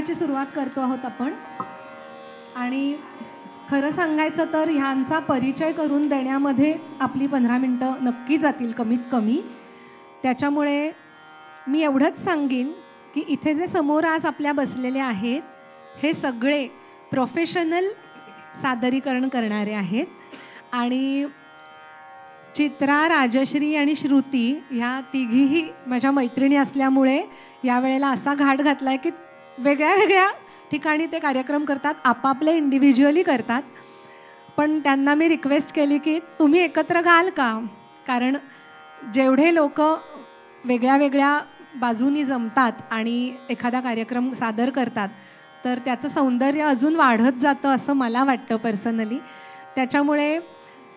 कार्यक्रमाची सुरुवात करतो आहोत आपण. आणि खरं सांगायचं तर ह्यांचा परिचय करून देण्यामध्ये आपली 15 मिनटं नक्की जातील कमीत कमी. त्याच्यामुळे मी एवढंच सांगेन की इथे जे समोर आज आपल्या बसलेले आहेत हे सगळे प्रोफेशनल सादरीकरण करणारे आहेत. आणि चित्रा, राजश्री आणि श्रुती ह्या तिघीही माझ्या मैत्रिणी असल्यामुळे यावेळेला असा घाट घातला आहे की वेगळ्या वेगळ्या ठिकाणी ते कार्यक्रम करतात, आपापले इंडिव्हिज्युअली करतात. पण त्यांना मी रिक्वेस्ट केली की तुम्ही एकत्र गाल का, कारण जेवढे लोक वेगळ्या वेगळ्या बाजूनी जमतात आणि एखादा कार्यक्रम सादर करतात तर त्याचं सौंदर्य अजून वाढत जातं असं मला वाटतं पर्सनली. त्याच्यामुळे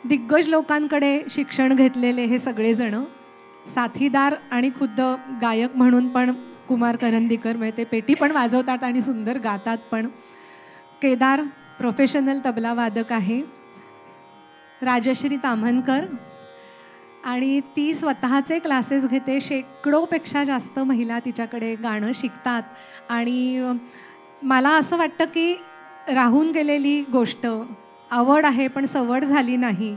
दिग्गज लोकांकडे शिक्षण घेतलेले हे सगळेजणं, साथीदार आणि खुद्द गायक म्हणून पण कुमार करंदीकर, म्हणजे ते पेटी पण वाजवतात आणि सुंदर गातात पण. केदार प्रोफेशनल तबला वादक आहे. राजश्री ताम्हनकर, आणि ती स्वतःचे क्लासेस घेते. शेकडोपेक्षा जास्त महिला तिच्याकडे गाणं शिकतात. आणि मला असं वाटतं की राहून गेलेली गोष्ट, आवड आहे पण सवड झाली नाही,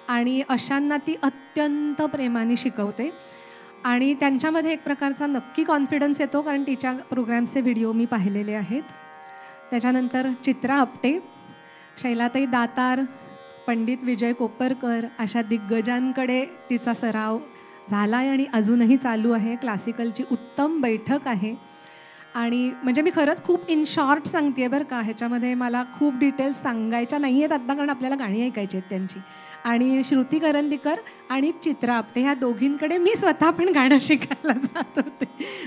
आणि अशांना ती अत्यंत प्रेमाने शिकवते. आणि त्यांच्यामध्ये एक प्रकारचा नक्की कॉन्फिडन्स येतो, कारण तिच्या प्रोग्राम्सचे व्हिडिओ मी पाहिलेले आहेत. त्याच्यानंतर चित्रा आपटे, शैलाताई दातार, पंडित विजय कोपरकर अशा दिग्गजांकडे तिचा सराव झाला आहे आणि अजूनही चालू आहे. क्लासिकलची उत्तम बैठक आहे. आणि म्हणजे मी खरंच खूप इन शॉर्ट सांगते बरं का, ह्याच्यामध्ये मला खूप डिटेल्स सांगायच्या नाही आहेत आत्ता, कारण आपल्याला गाणी ऐकायची आहेत त्यांची. आणि श्रुती करंदीकर आणि चित्रा आपटे ह्या दोघींकडे मी स्वतः पण गाणं शिकायला जात होते.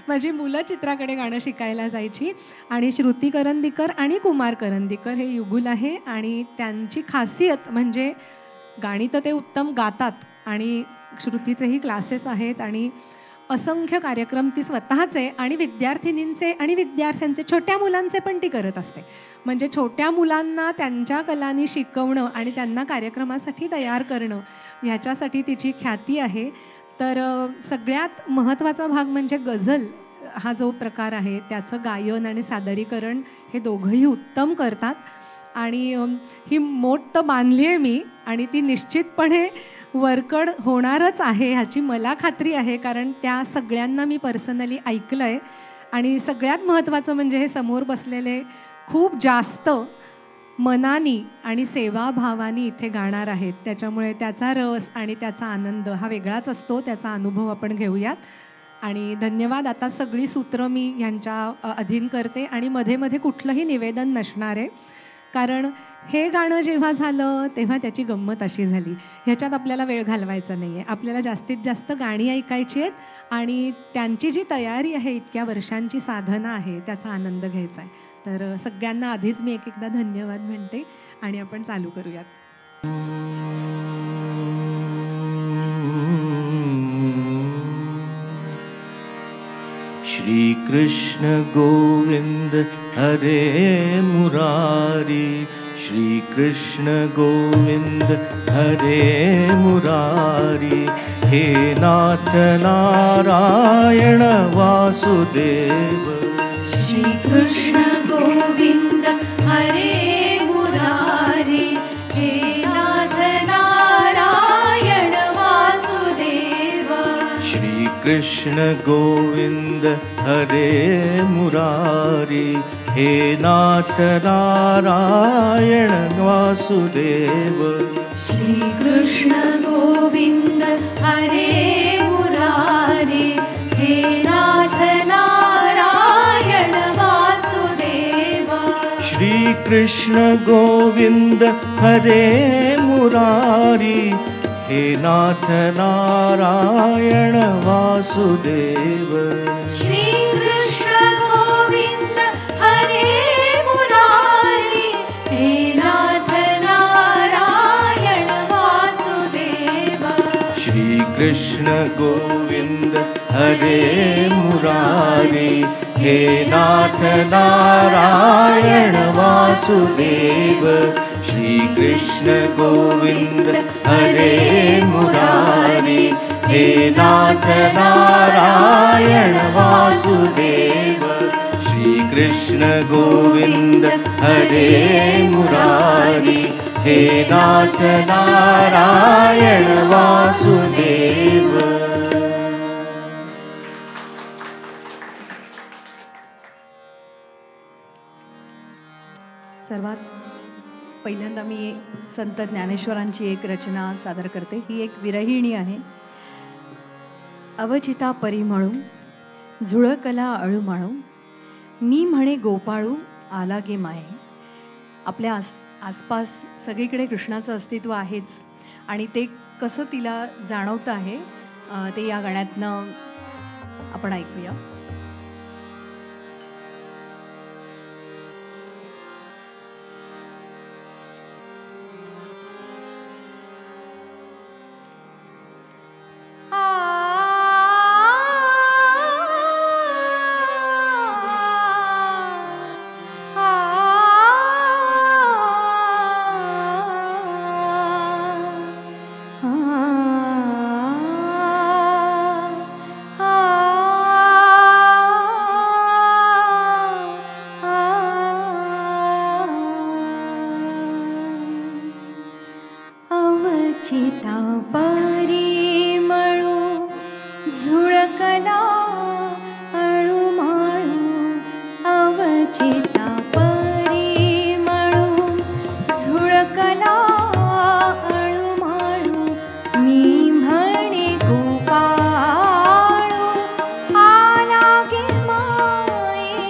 माझी मुलं चित्राकडे गाणं शिकायला जायची. आणि श्रुती करंदीकर आणि कुमार करंदीकर हे युगुल आहे. आणि त्यांची खासियत म्हणजे गाणी तर ते उत्तम गातात, आणि श्रुतीचेही क्लासेस आहेत आणि असंख्य कार्यक्रम ती स्वतःचे आणि विद्यार्थिनींचे आणि विद्यार्थ्यांचे, छोट्या मुलांचे पण ती करत असते. म्हणजे छोट्या मुलांना त्यांच्या कलांनी शिकवणं आणि त्यांना कार्यक्रमासाठी तयार करणं ह्याच्यासाठी तिची ख्याती आहे. तर सगळ्यात महत्त्वाचा भाग म्हणजे गझल हा जो प्रकार आहे त्याचं गायन आणि सादरीकरण हे दोघंही उत्तम करतात. आणि ही मोठ तर बांधली आहे मी, आणि ती निश्चितपणे वर्कड होणारच आहे ह्याची मला खात्री आहे, कारण त्या सगळ्यांना मी पर्सनली ऐकलं आहे. आणि सगळ्यात महत्त्वाचं म्हणजे हे समोर बसलेले खूप जास्त मनानी आणि सेवाभावानी इथे गाणार आहेत. त्याच्यामुळे त्याचा रस आणि त्याचा आनंद हा वेगळाच असतो. त्याचा अनुभव आपण घेऊयात. आणि धन्यवाद. आता सगळी सूत्रं मी ह्यांच्या अधीन करते आणि मध्ये मध्ये कुठलंही निवेदन नसणार आहे, कारण हे गाणं जेव्हा झालं तेव्हा त्याची गंमत अशी झाली. ह्याच्यात आपल्याला वेळ घालवायचा नाही आहे. आपल्याला जास्तीत जास्त गाणी ऐकायची आहेत आणि त्यांची जी तयारी आहे, इतक्या वर्षांची साधना आहे, त्याचा आनंद घ्यायचा आहे. तर सगळ्यांना आधीच मी एक एकदा धन्यवाद म्हणते आणि आपण चालू करूयात. श्री कृष्ण गोविंद हरे मुरारी, श्री कृष्ण गोविंद हरे मुरारी, हे नाथ नारायण वासुदेव. श्री कृष्ण गोविंद हरे मुरारी, हे नाथ नारायण वासुदेव. श्री कृष्ण गोविंद हरे मुरारी, हे नाथ नारायण वासुदेव. श्री कृष्ण गोविंद हरे मुरारी, हे नाथ नारायण वासुदेव. श्री कृष्ण गोविंद हरे मुरारी, हे नाथ नारायण वासुदेव. श्री कृष्ण गोविंद हरे मुरारी, हे नाथ नारायण वासुदेव. श्री कृष्ण गोविंद हरे मुरारी, हे नाथ नारायण वासुदेव. श्री कृष्ण गोविंद हरे मुरारी, हे नाथ नारायण वासुदेव. श्री कृष्ण गोविंद हरे मुरारी, हे नाथ नारायण वासुदेव। सर्वात पहिल्यांदा मी संत ज्ञानेश्वरांची एक रचना सादर करते। ही एक विरहिणी आहे। अवचिता परिमळू झुळकला अळूमाळू, मी म्हणे गोपाळू आला गे माये। आपल्या आसपास सगळीकडे कृष्णाचं अस्तित्व आहेच आणि ते कसं तिला जाणवतं आहे ते या गाण्यातनं आपण ऐकूया। अवचिता परिमळू झुळकला अळूमाळू, अवचिता परिमळू झुळकला अळूमाळू, मी म्हणे गोपाळू आला गे माये।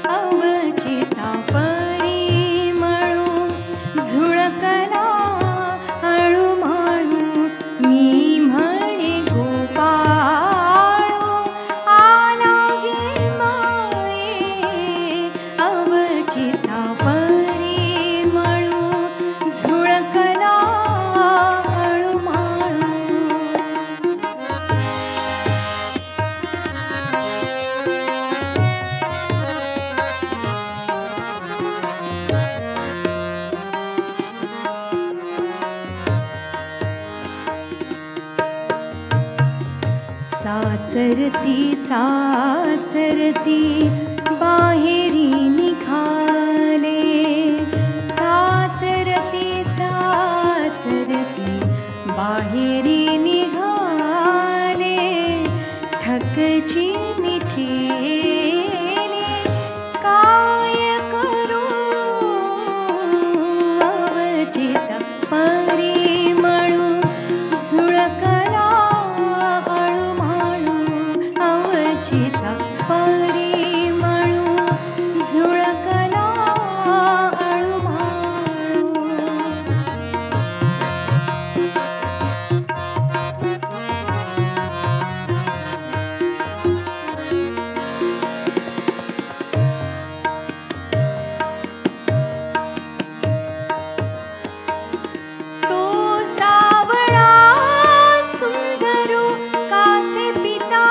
अवचिता परिमळू झुळकला चाचरती चाचरती बाहेरी निघाले, चाचरती चाचरती बाहेरी निघाले, ठकची निठेले काय करू। अवचिता परिमळू झुळकला अवचिता परिमळू झुळकला अळूमाळू। तो सावळा सुंदरू कासे पिता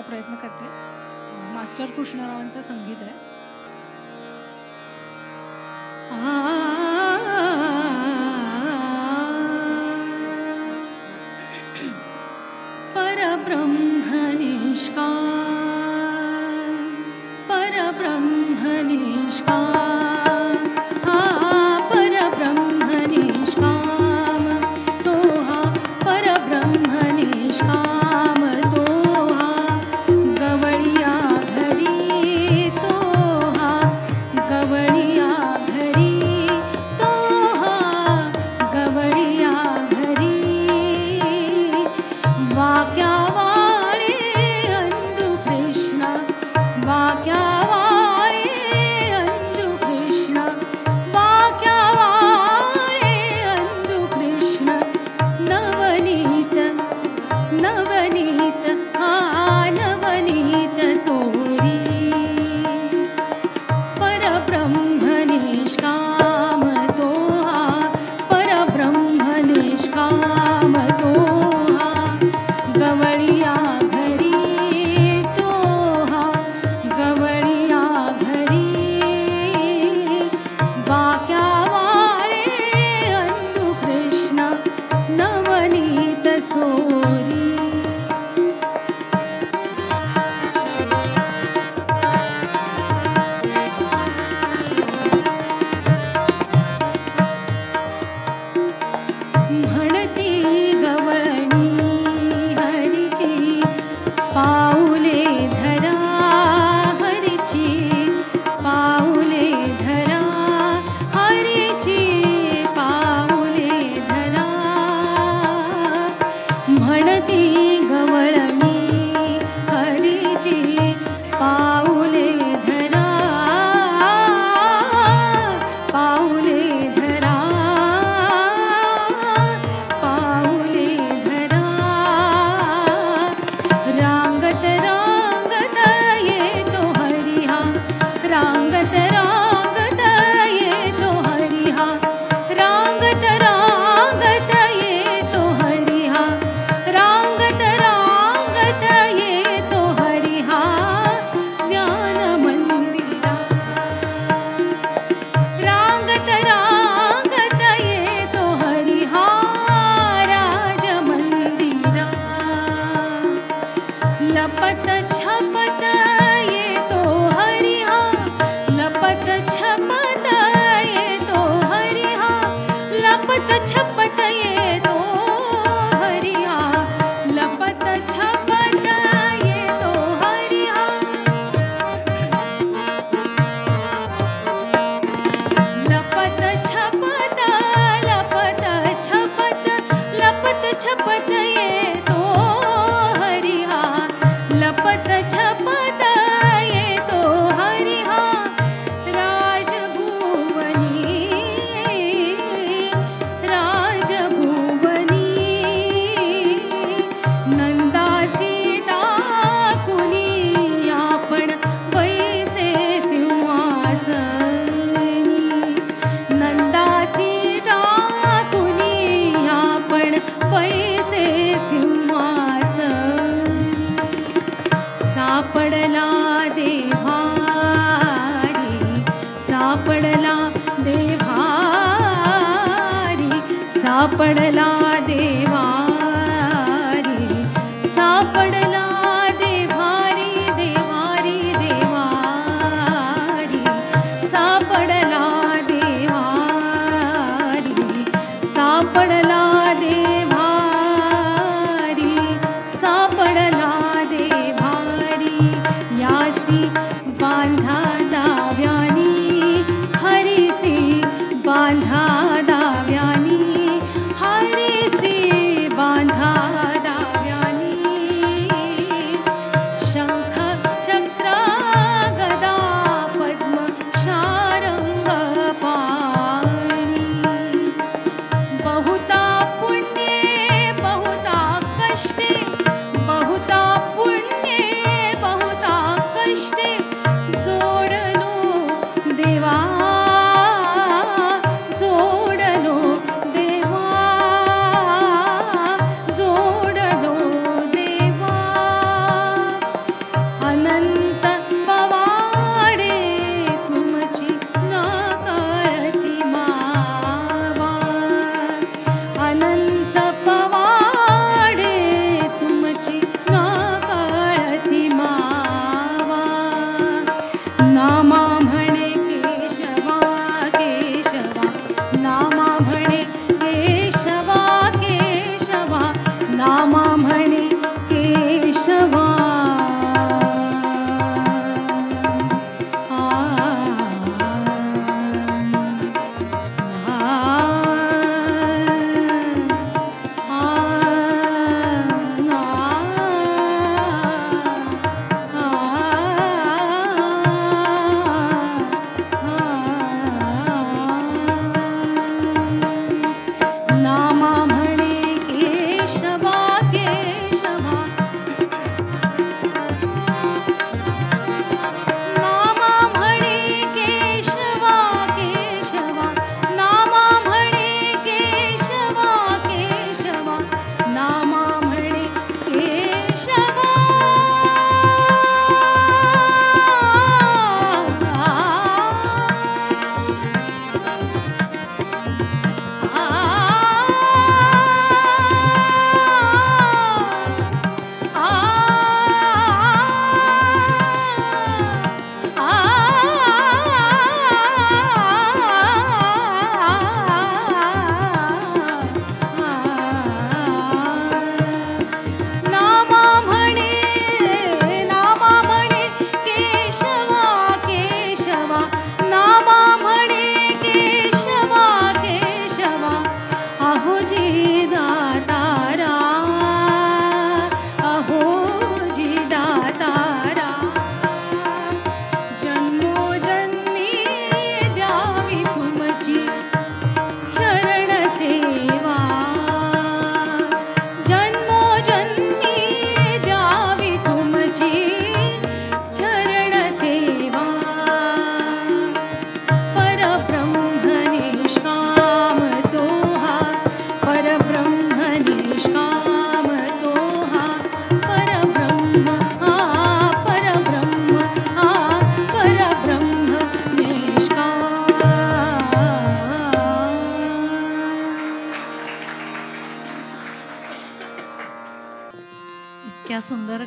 प्रयत्न करते. मास्टर कृष्णरावांचं संगीत आहे. परब्रह्मनिष्काम परब्रह्मनिष्काम हा परब्रह्मनिष्काम तो हा परब्रह्मनिष्काम तो हा गवळिया घरी तो हा गवळिया घरी तो हा गवळिया घरी वाक्यावाळे अंधु कृष्ण वाक्यावाळे अंधु कृष्ण वाक्यावाळे अंधु कृष्ण नवनीत नवनीत हा नवनीत चोरी परब्रह्मनिष्काम तो हा परब्रह्मनिष्काम तो हा गवळिया घरी तो हा गवळिया घरी वाक्यावाळे अंधु कृष्ण नवनीत चोरी म्हणती गवळणी हरीची पाऊले धरा हरीची पाऊले धरा हरीची पाऊले धरा म्हणती गवळणी हरीची पाऊले धरा पाऊले धरा पाऊले धरा रांगत रांगत येतो हरिहा रांगत रांगत येतो हरिहा रांगत रांगत येतो हरिहा रांगत रांगत येतो हरिहा ज्ञान मंदिरा रांगत रांगत येतो हरिहा राज मंदिरा लपत छपत येतो हरिहा लपत छपत येतो हरिहा लपत छपत येतो हरिहा लपत छपत येतो हरिहा लपत छपत लपत छपत लपत छपत येतो हरिहा लपत छपत येतो हरिहा राजभुवनी राजभुवनी नंदासी टाकुनी आपण पैसे सिंहासनी नंदासी टाकुनी आपण पैसे सिंहासनी सापडला देभारी सापडला देभारी सापडला देवारी सापडला देभारी देवारी देवारी सापडला देवारी सापडला देभारी सापडला देभारी यासी बांधा दाव्यानी हरीसी बांधा दाव्यानी हरी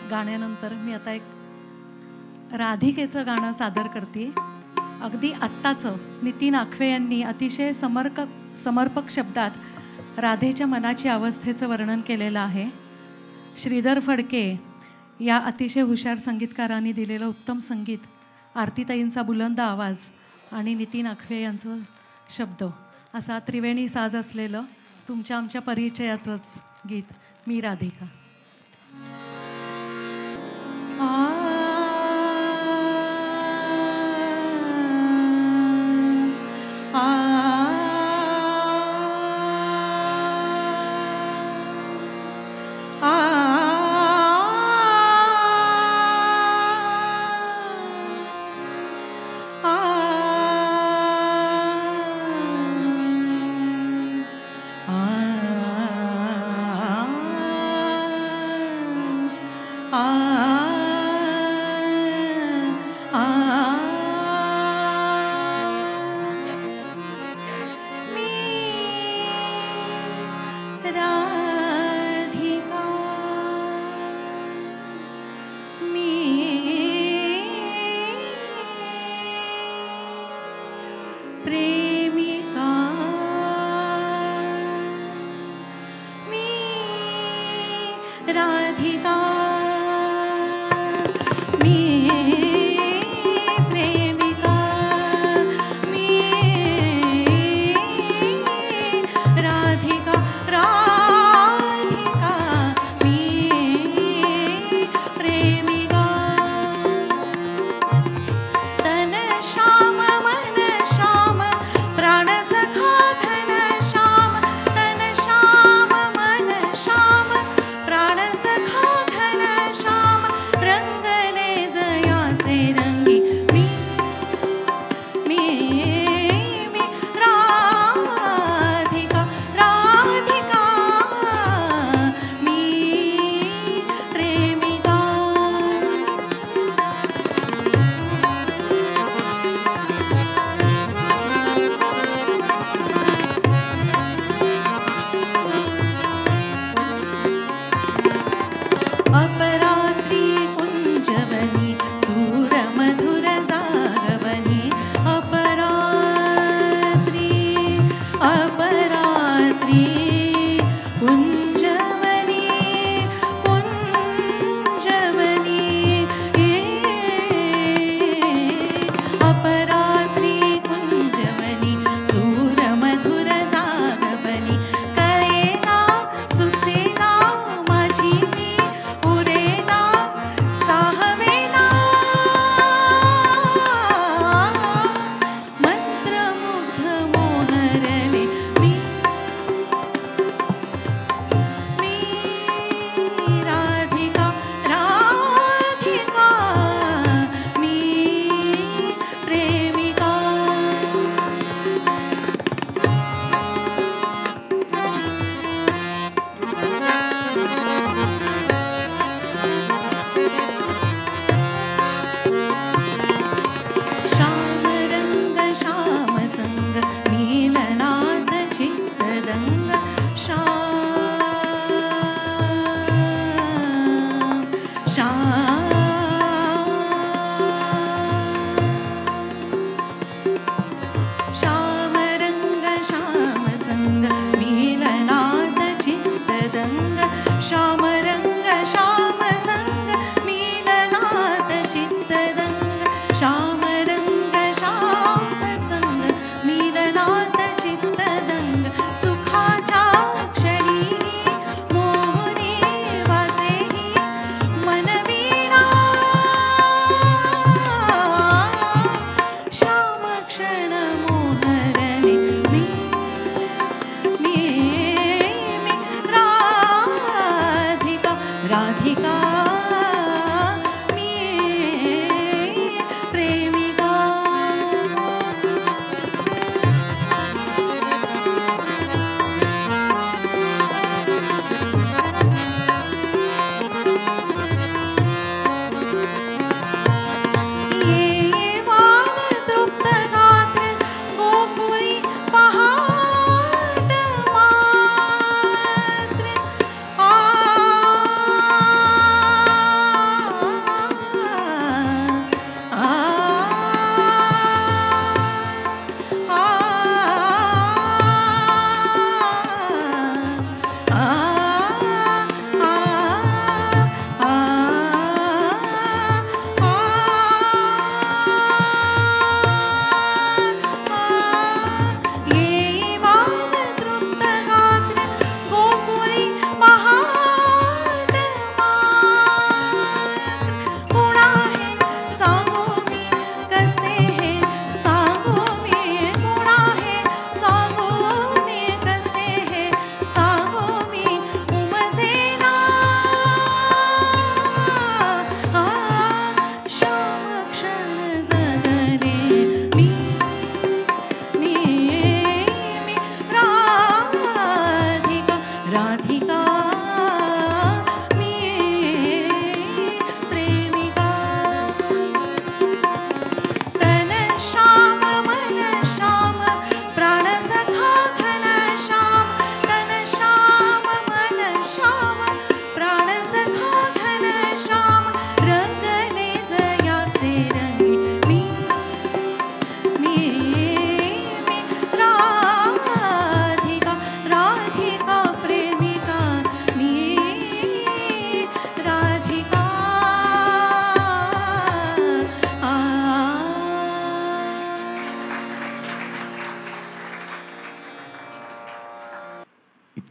गाण्यानंतर मी आता एक राधिकेचं गाणं सादर करते. अगदी आत्ताचं नितीन आखवे यांनी अतिशय समर्पक शब्दात राधेच्या मनाची अवस्थेचं वर्णन केलेलं आहे. श्रीधर फडके या अतिशय हुशार संगीतकारांनी दिलेलं उत्तम संगीत, आरतीताईंचा बुलंद आवाज आणि नितीन आखवे यांचं शब्द असा त्रिवेणी साज असलेलं तुमच्या आमच्या परिचयाचंच गीत मी राधिका.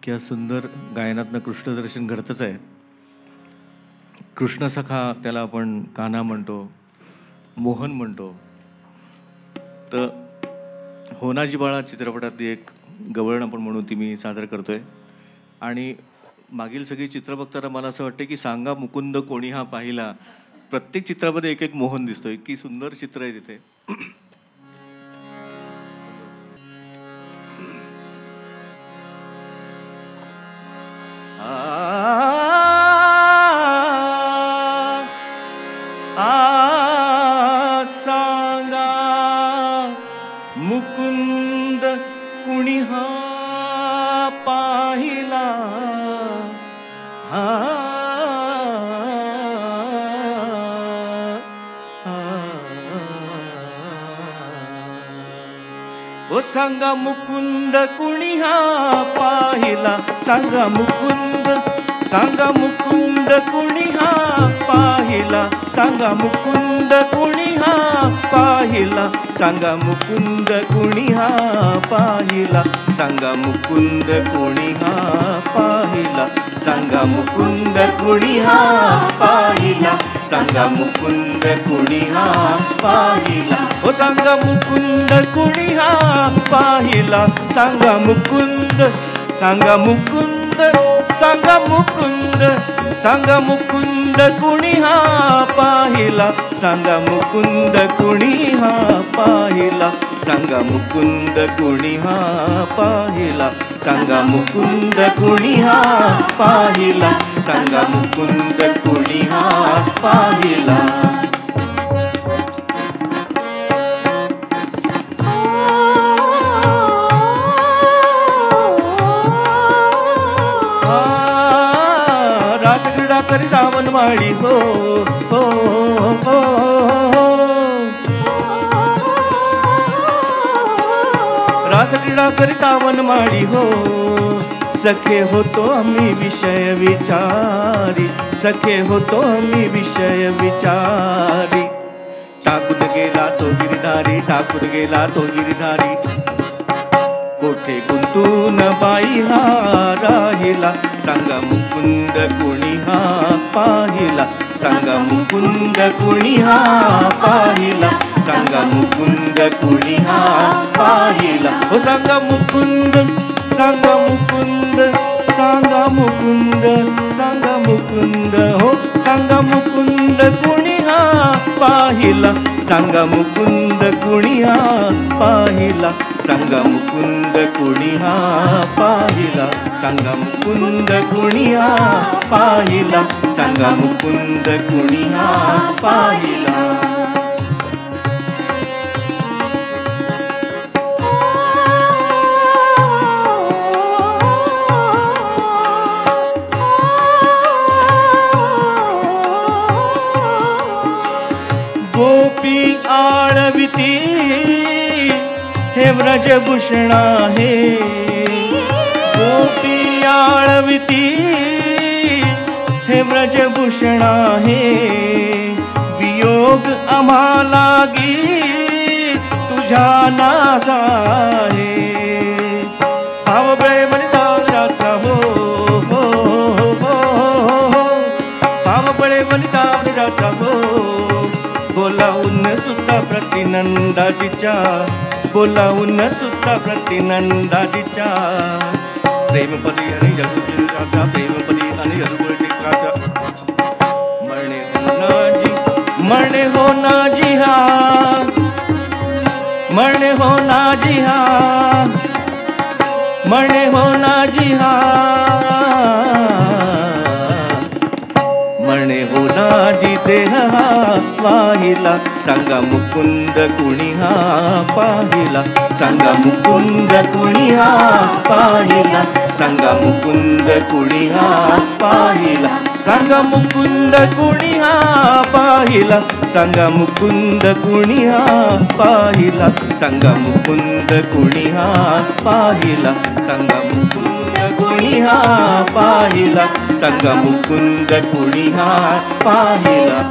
इतक्या सुंदर गायनातनं कृष्णदर्शन घडतंच आहे. कृष्णसखा त्याला आपण कान्हा म्हणतो, मोहन म्हणतो. तर होनाजी बाळा चित्रपटातली एक गवळण आपण म्हणून ती मी सादर करतोय. आणि मागील सगळी चित्र बघताना मला असं वाटतं की सांगा मुकुंद कोणी हा पाहिला, प्रत्येक चित्रामध्ये एक एक मोहन दिसतो. इतकी सुंदर चित्र आहे तिथे. सांगा मुकुंद कुणी हा पाहिला, ओ सांगा मुकुंद कुणी हा पाहिला, सांगा मुकुंद, सांगा मुकुंद कुणी हा पाहिला, सांगा मुकुंद कुणी हा पाहिला, सांगा मुकुंद कुणी हा पाहिला, सांगा मुकुंद कुणी हा पाहिला, सांगा मुकुंद कुणी हा पाहिला, सांगा मुकुंद कुणी हा पाहिला, ओ सांगा मुकुंद कुणी हा पाहिला, सांगा मुकुंद, सांगा मुकुंद, सांगा मुकुंद, सांगा मुकुंद कुणी हा पाहिला, सांगा मुकुंद कुणी हा पाहिला, सांगा मुकुंद कुणी हा पाहिला, सांगा मुकुंद कुणी हा पाहिला, सांगा मुकुंद कुणी हा पाहिला. रासक्रीडा करी सावनवाडी हो हो हो, रासक्रीडा करी सावनवाडी हो, सखे होतो आम्ही विषय विचारी, सखे होतो आम्ही विषय विचारी, टाकून गेला तो गिरधारी, टाकून गेला तो गिरधारी, कोठे गुंतून बाई हा राहिला, सांगा मुकुंद कुणी हा पाहिला, सांगा मुकुंद कुणी हा पाहिला, सांगा मुकुंद कुणी हा पाहिला, हो सांगा मुकुंद, सांगा मुकुंद, सांगा मुकुंद, सांगा मुकुंद, हो सांगा मुकुंद कुणी हा पाहिला, सांगा मुकुंद कुणी हा पाहिला, सांगा मुकुंद कुणी हा पाहिला, सांगा मुकुंद कुणी हा पाहिला, सांगा मुकुंद कुणी हा पाहिला. गोपी आळविती हे व्रजभूषणा हे, गोपी आळविती हे व्रजभूषणा हे, वियोग आम्हाला गी तुझ्या नासा हे, भाव प्रेम तावराचा हो हो हो हो, भाव प्रेम तावराचा हो, बोलावून सुद्धा प्रतिनंदाजीच्या, बोलावून सुद्धा प्रतिनंदाजीच्या, प्रेमपदी आणि यदुराजा, प्रेमपदी आणि यदुराजा, मरणे हो नाजी, मरणे हो नाजी हा, मरणे हो नाजी हा, मरणे हो नाजी हा, मरणे हो नाजी देह हा पाहिला, सांगा मुकुंद कुणी हा पाहिला, सांगा मुकुंद कुणी हा पाहिला, सांगा मुकुंद कुणी हा पाहिला, सांगा मुकुंद कुणी हा पाहिला, सांगा मुकुंद कुणी हा पाहिला, सांगा मुकुंद कुणी हा पाहिला, सांगा मुकुंद कुणी हा पाहिला, सांगा मुकुंद कुणी हा पाहिला.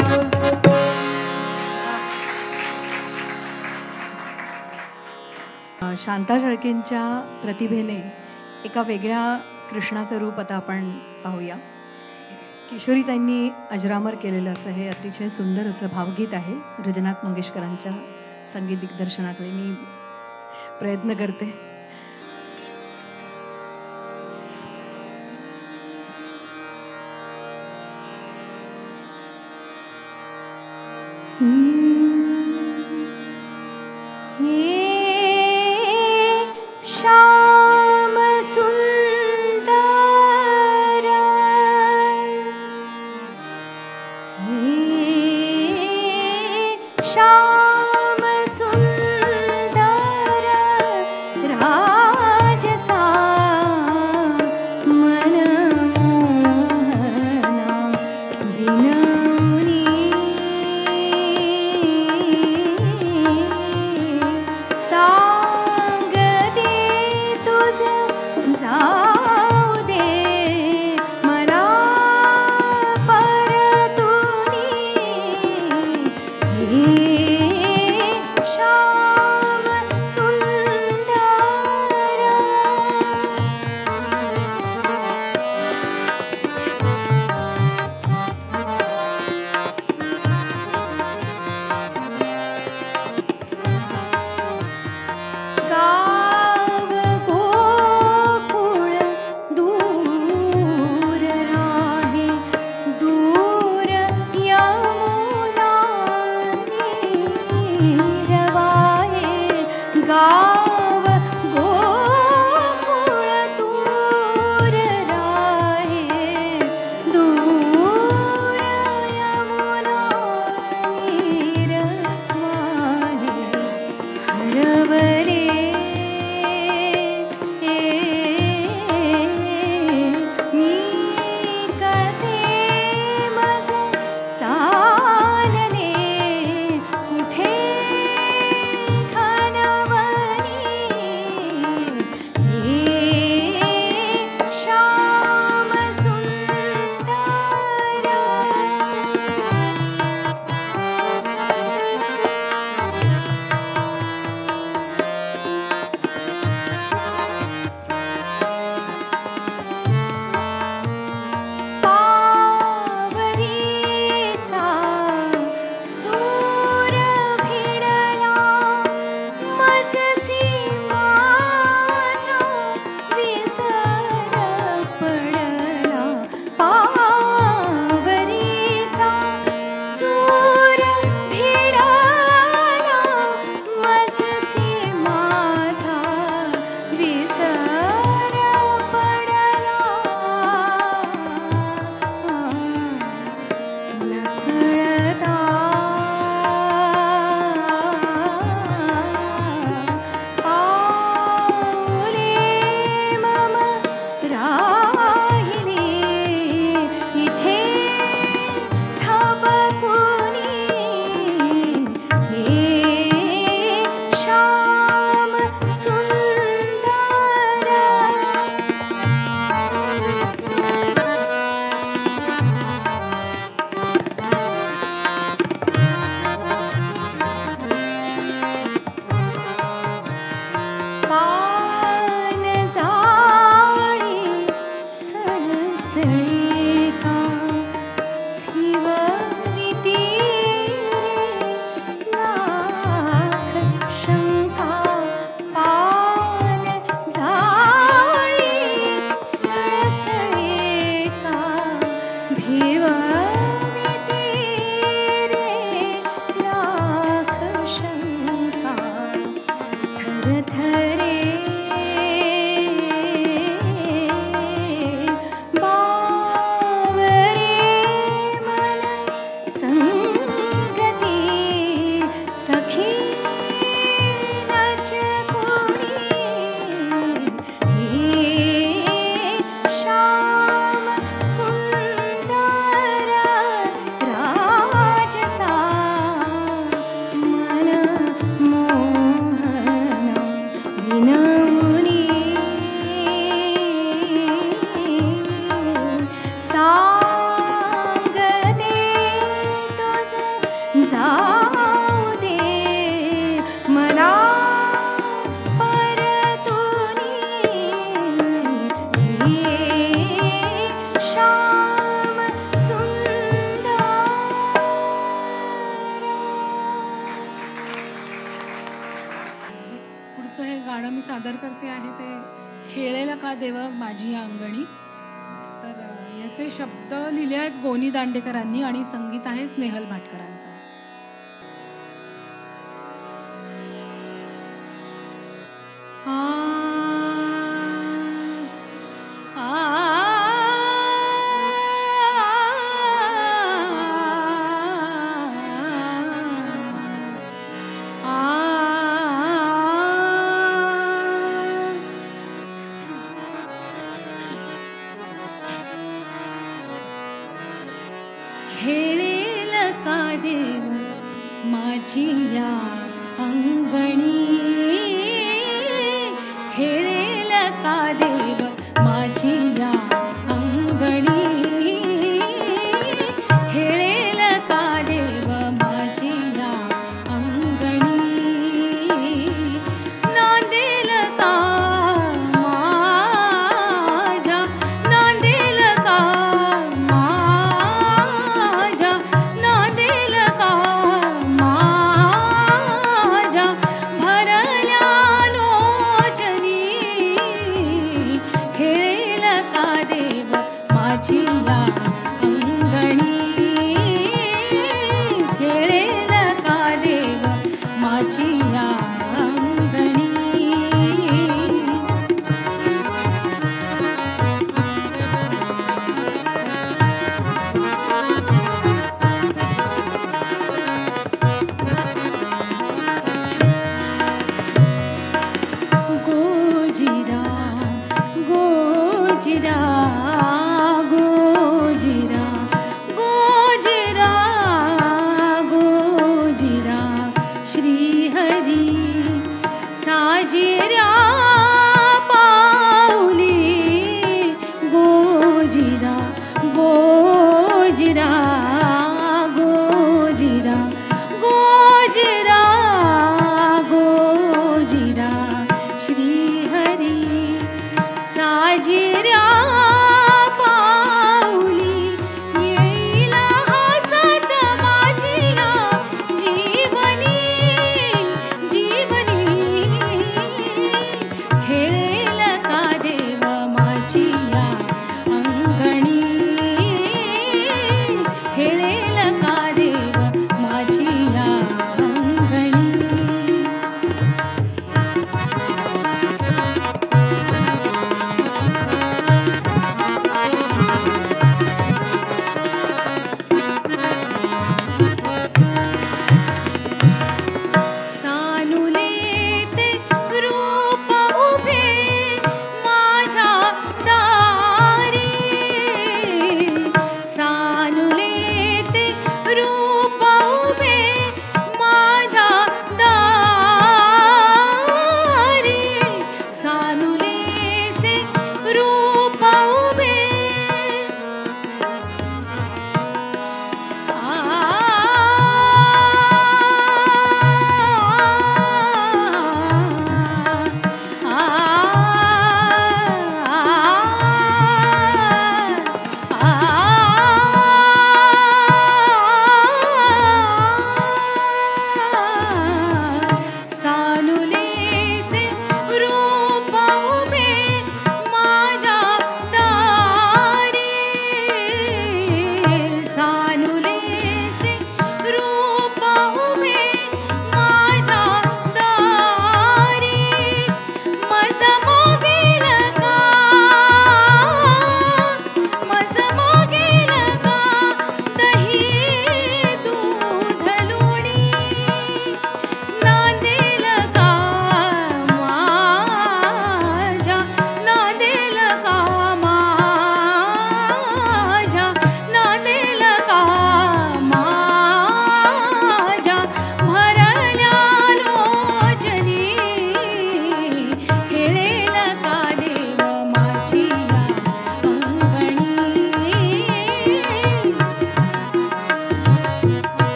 शांता शेळकेंच्या प्रतिभेने एका वेगळ्या कृष्णाचं रूप आता आपण पाहूया. किशोरीताईंनी अजरामर केलेलं असं हे अतिशय सुंदर असं भावगीत आहे. हृदयनाथ मंगेशकरांच्या संगीत दिग्दर्शनाकडे मी प्रयत्न करते. श्याम सुंदर श्याम सुंदर राजसा मनमोहना विनमुनी सांग दे तुझ जाऊ दे मला परतुनी हे श्याम सुंदर गाव गोकुळ दूर राहे दूर यमुना नीरवाहे गाव गोकुळ दूर राहे दूर यमुना नीरवाहे हरवरे मी कसे मज चालले कुठे खनवनी हे श्याम सुंदर पावरीचा सूर भिडला मजसी माझा विसर पडला पावरीचा सूर भिडला मजसी माझा विसर पडला नकळता पाऊले मम राहिले इथे थांबकुनी हे श्याम सुंदर पानझाडी सळसळे का फिरविती रे लाख शंका पानझाडी सळसळे का भिवविती रे लाख शंका थरथरे बावरे मन संगती सखी नचकुणी हे श्याम सुंदर राजसा मनमोहना विनमुनी सांग दे तुझ जाऊ दे मला परतुनी हे शेवटचं हे गाणं मी सादर करते आहे ते खेळेल का देव माझी या अंगणी. तर याचे शब्द लिहिले आहेत गोनी दांडेकरांनी आणि संगीत आहे स्नेहल भाटकरांचं. खेळेल का देव माझी या अंगणी, खेळेल का देव माझी या अंगणी, खेळेल का देव माझी या अंगणी, नांदेल का माझ्या, नांदेल का माझ्या, नांदेल का माझ्या भरल्या लोचनी, खेळेल का देव माझी या अंगणी, खेळेल का देव माझी या अंगणी. गोजिरा गोजिरा गोजिरा गोजिरा गोजिरा श्रीहरी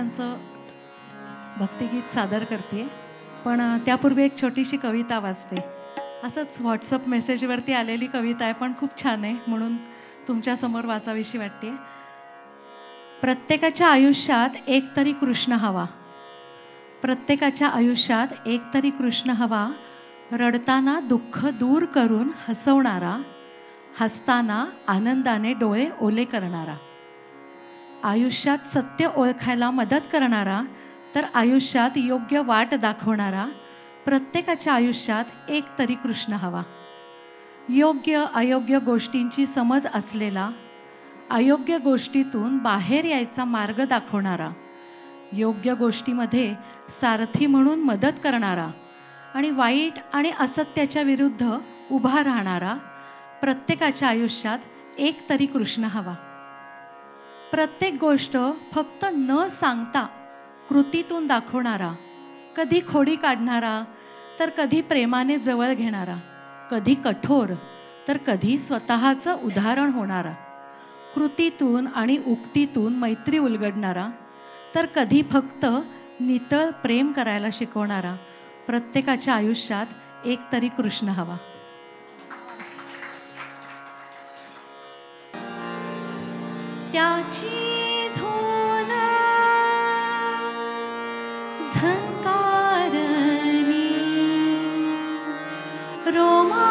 महाराजांचं भक्तिगीत सादर करते, पण त्यापूर्वी एक छोटीशी कविता वाचते. असंच व्हॉट्सअप मेसेजवरती आलेली कविता आहे, पण खूप छान आहे म्हणून तुमच्यासमोर वाचावीशी वाटते. प्रत्येकाच्या आयुष्यात एक तरी कृष्ण हवा, प्रत्येकाच्या आयुष्यात एक तरी कृष्ण हवा, रडताना दुःख दूर करून हसवणारा, हसताना आनंदाने डोळे ओले करणारा, आयुष्यात सत्य ओळखायला मदत करणारा, तर आयुष्यात योग्य वाट दाखवणारा. प्रत्येकाच्या आयुष्यात एक तरी कृष्ण हवा. योग्य अयोग्य गोष्टींची समज असलेला, अयोग्य गोष्टीतून बाहेर यायचा मार्ग दाखवणारा, योग्य गोष्टीमध्ये सारथी म्हणून मदत करणारा आणि वाईट आणि असत्याच्या विरुद्ध उभा राहणारा. प्रत्येकाच्या आयुष्यात एक तरी कृष्ण हवा. प्रत्येक गोष्ट फक्त न सांगता कृतीतून दाखवणारा, कधी खोडी काढणारा तर कधी प्रेमाने जवळ घेणारा, कधी कठोर तर कधी स्वतःचं उदाहरण होणारा, कृतीतून आणि उक्तीतून मैत्री उलगडणारा, तर कधी फक्त नितळ प्रेम करायला शिकवणारा. प्रत्येकाच्या आयुष्यात एक तरी कृष्ण हवा. त्याची धून झंकारणी रोमा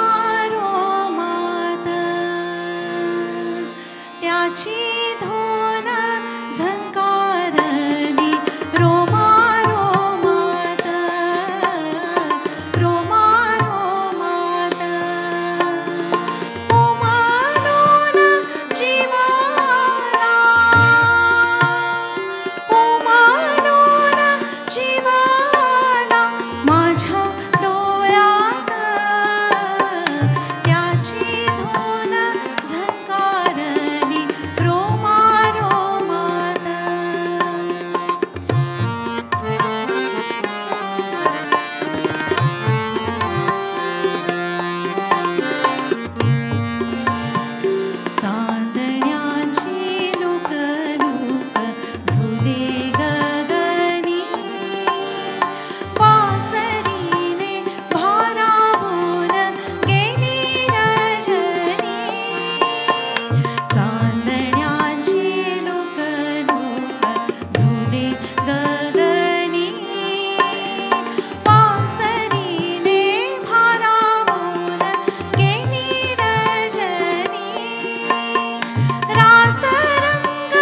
रोमात, त्याची धून झंकारणी रोमा रोमात, रोमा रोमात. उमलून जीवाला, उमलून जीवाला माझ्या डोळ्यात, त्याची धून झंकारणी रोमा रोमात. चांदण्याची लुकलुक झुले गगनी, पासरीने भारावून गेली रजनी. चांदण्याची लुकलुक झुले गगनी, पासरीने भारावून गेली रजनी. रासरंग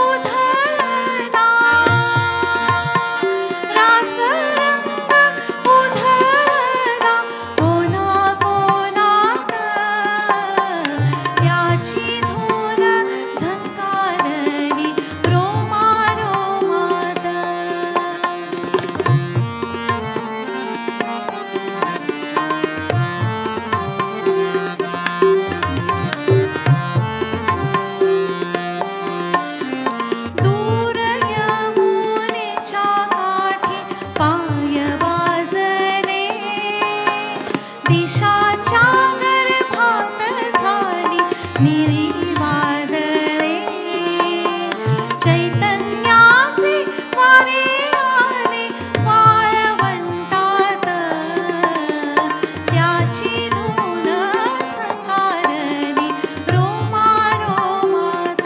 उधळला, रासरंग उधळला कोणा कोणात, त्याची धून झंकारणी रोमा रोमात. दूर यमुनेच्या काठी पाय वाजले, दिशाच्या गर्भात झाली निरी वादळे. चैतन्याचे वारे आले वाळवंटात, त्याची धून झंकारणी रोमा रोमात.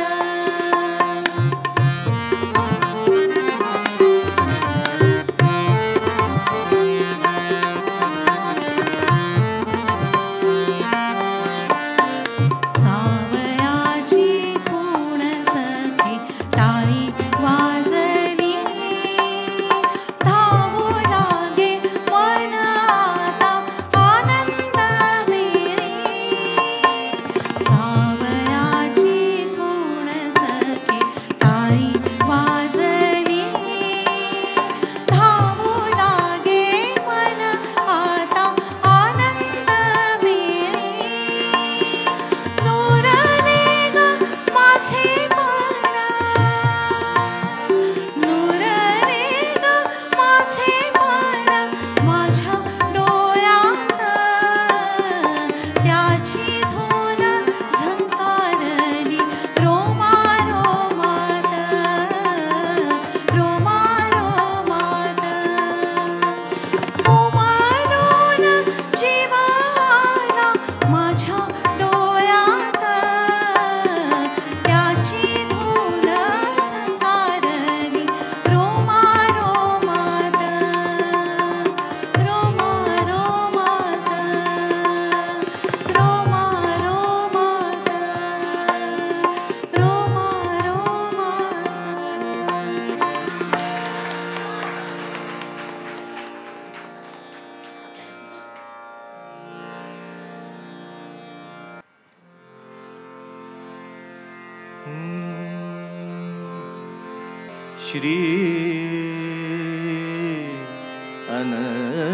श्री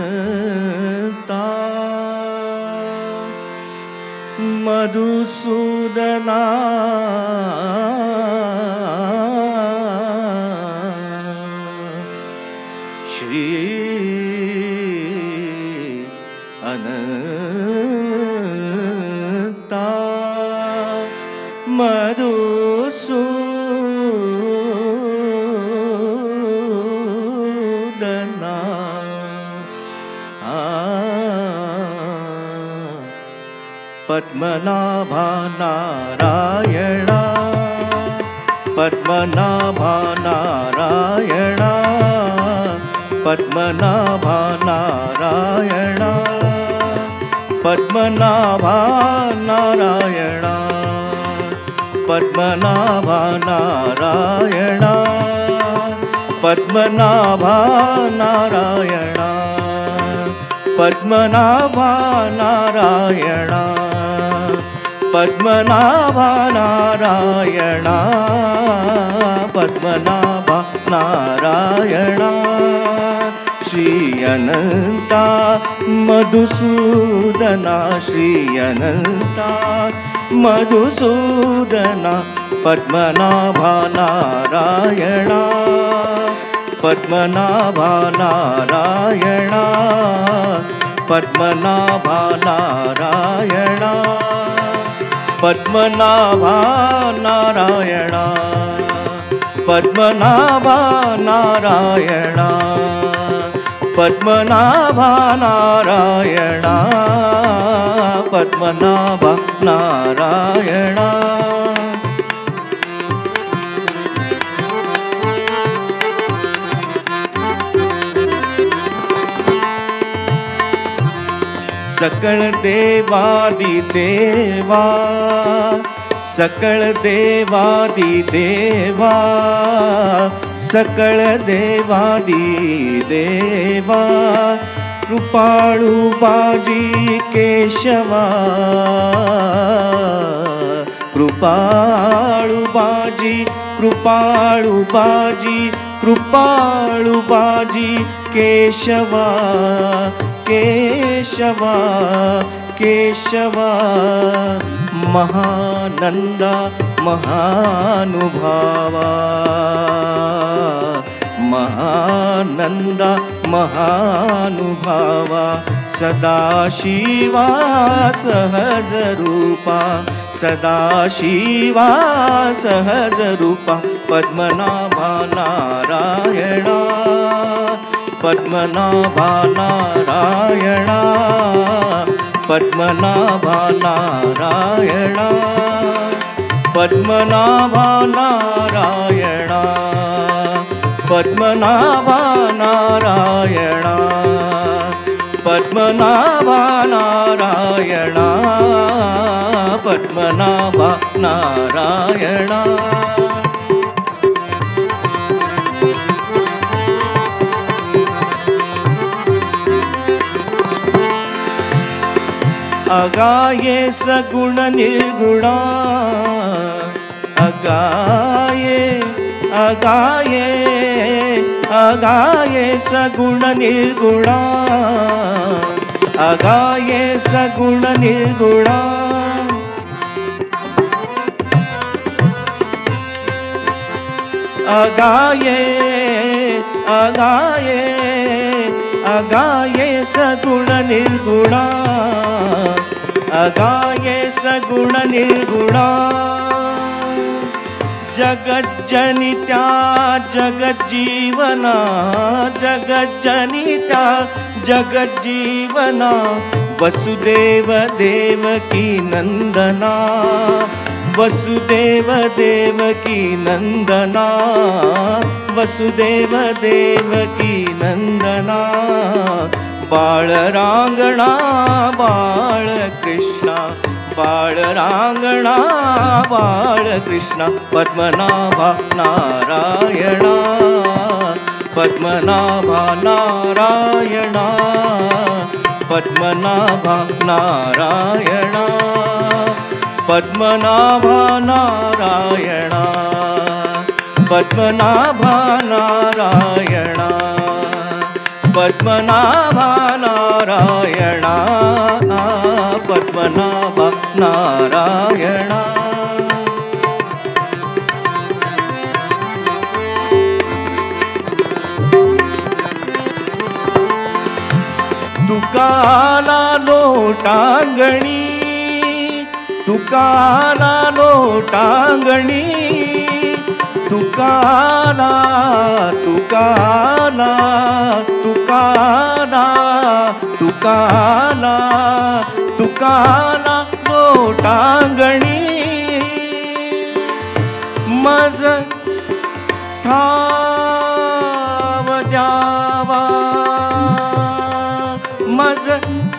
अनंता मधुसूदना श्री अनंता मधुसूदना पद्मनाभा नारायणा पद्मनाभा नारायणा पद्मनाभा नारायणा पद्मनाभा नारायणा पद्मनाभा नारायणा पद्मनाभा नारायणा पद्मनाभा नारायणा पद्मनाभा नारायणा पद्मनाभा नारायणा श्री अनंता मधुसूदना श्री अनंता मधुसूदना पद्मनाभा नारायणा पद्मनाभा नारायणा पद्मनाभा नारायणा पद्मनाभा नारायणा पद्मनाभा नारायणा पद्मनाभा नारायणा पद्मनाभा नारायणा सकल देवादि देवा सकल देवादि देवा सकल देवादि देवा कृपाळु बाजी केशवा कृपाळु बाजी कृपाळु बाजी कृपाळु बाजी केशवा केशवा केशवा महानंदा महानुभावा महानंदा महानुभावा सदाशिवा सहज रूपा सदाशिवा सहज रूपा पद्मनाभा नारायणा पद्मनाभा नारायणा पद्मनाभा नारायणा पद्मनाभा नारायणा पद्मनाभा नारायणा पद्मनाभा नारायणा पद्मनाभा नारायणा अगाये सगुण निर्गुणा अगाये अगाये अगाये सगुण निर्गुणा अगाये सगुण निर्गुणा अगाये अगाये अगाये सगुण निर्गुणा अगाये सगुण निर्गुणा जगज्जनित्या जगज्जीवना जगज्जनित्या जगज्जीवना वसुदेव देवकी नंदना वसुदेव देवकी नंदना वसुदेव देवकी नंदना बाळ रांगणा बाळ कृष्णा बाळ रांगणा बाळ कृष्णा पद्मनाभा नारायणा पद्मनाभा नारायणा पद्मनाभा नारायणा पद्मनाभा नारायणा पद्मनाभा नारायणा पद्मनाभा नारायणा पद्मनाभा नारायणा तुकाला लोटांगणी तुकाला लोटांगणी तुकाला तुकाला तुकाला तुकाला तुकाला लोटांगणी मज ठाव द्यावा मज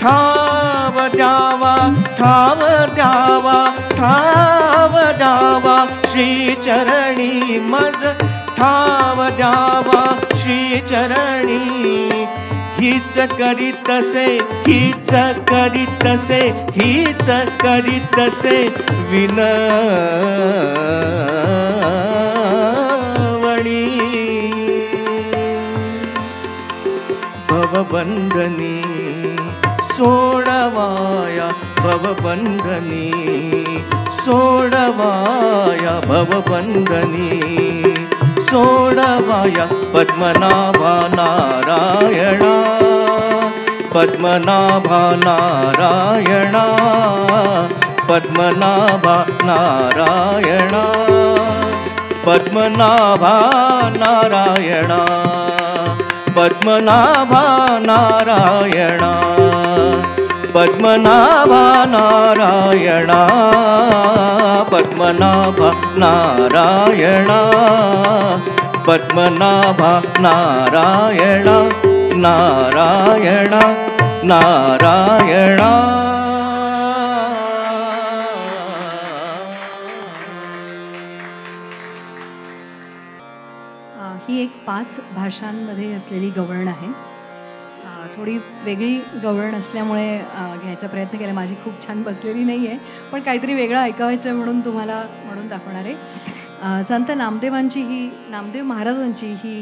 ठाव द्यावा ठाव द्यावा ठाव द्यावा श्रीचरणी मज ठाव द्यावा श्रीचरणी हीच करीतसे हीच करीतसे हीच करीतसे विनवणी भवबंधनी सोडवाया भवबंधनी सोडवाया भवबंधनी सोडवाया पद्मनाभा नारायणा पद्मनाभा नारायणा पद्मनाभा नारायणा पद्मनाभा नारायणा पद्मनाभा नारायणा पद्मनाभा नारायणा पद्मनाभा नारायणा पद्मनाभा नारायणा नारायणा नारायणा ही एक 5 भाषांमध्ये असलेली गवळण आहे. थोडी वेगळी गवळण असल्यामुळे घ्यायचा प्रयत्न केला. माझी खूप छान बसलेली नाही आहे, पण काहीतरी वेगळं ऐकायचं म्हणून तुम्हाला म्हणून दाखवणार आहे. संत नामदेवांची ही नामदेव महाराजांची ही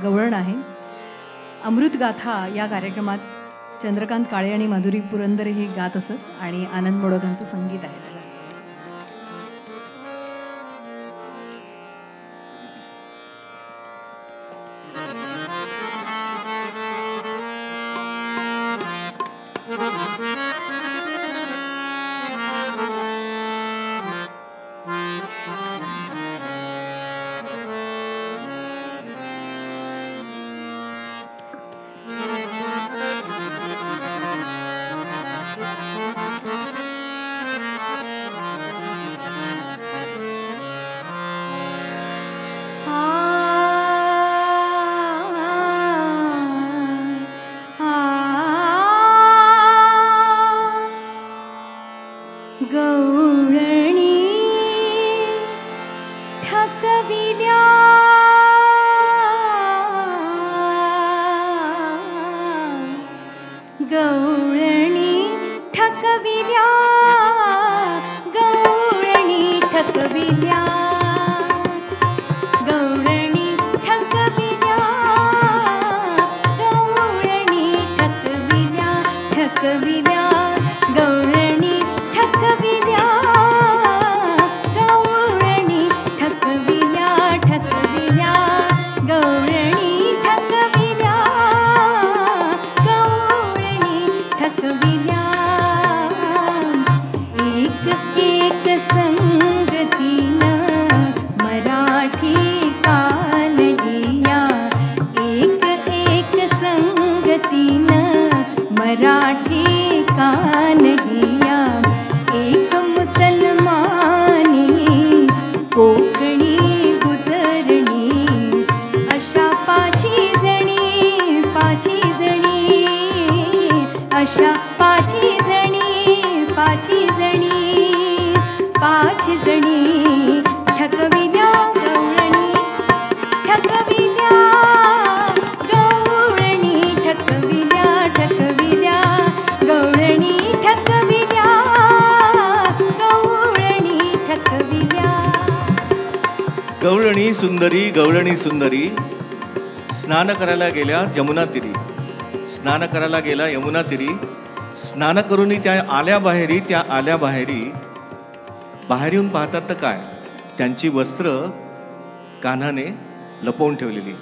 गवळण आहे. अमृतगाथा या कार्यक्रमात चंद्रकांत काळे आणि माधुरी पुरंदरे हे गात असत आणि आनंद मोडकांचं संगीत आहे त्याला. एक संगतीनं गवळणी सुंदरी स्नान करायला गेल्या यमुना तीरी, स्नान करायला गेला यमुना तीरी, स्नान करून त्या आल्या बाहेरी, बाहेर येऊन पाहतात तर काय, त्यांची वस्त्र कान्हाने लपवून ठेवलेली.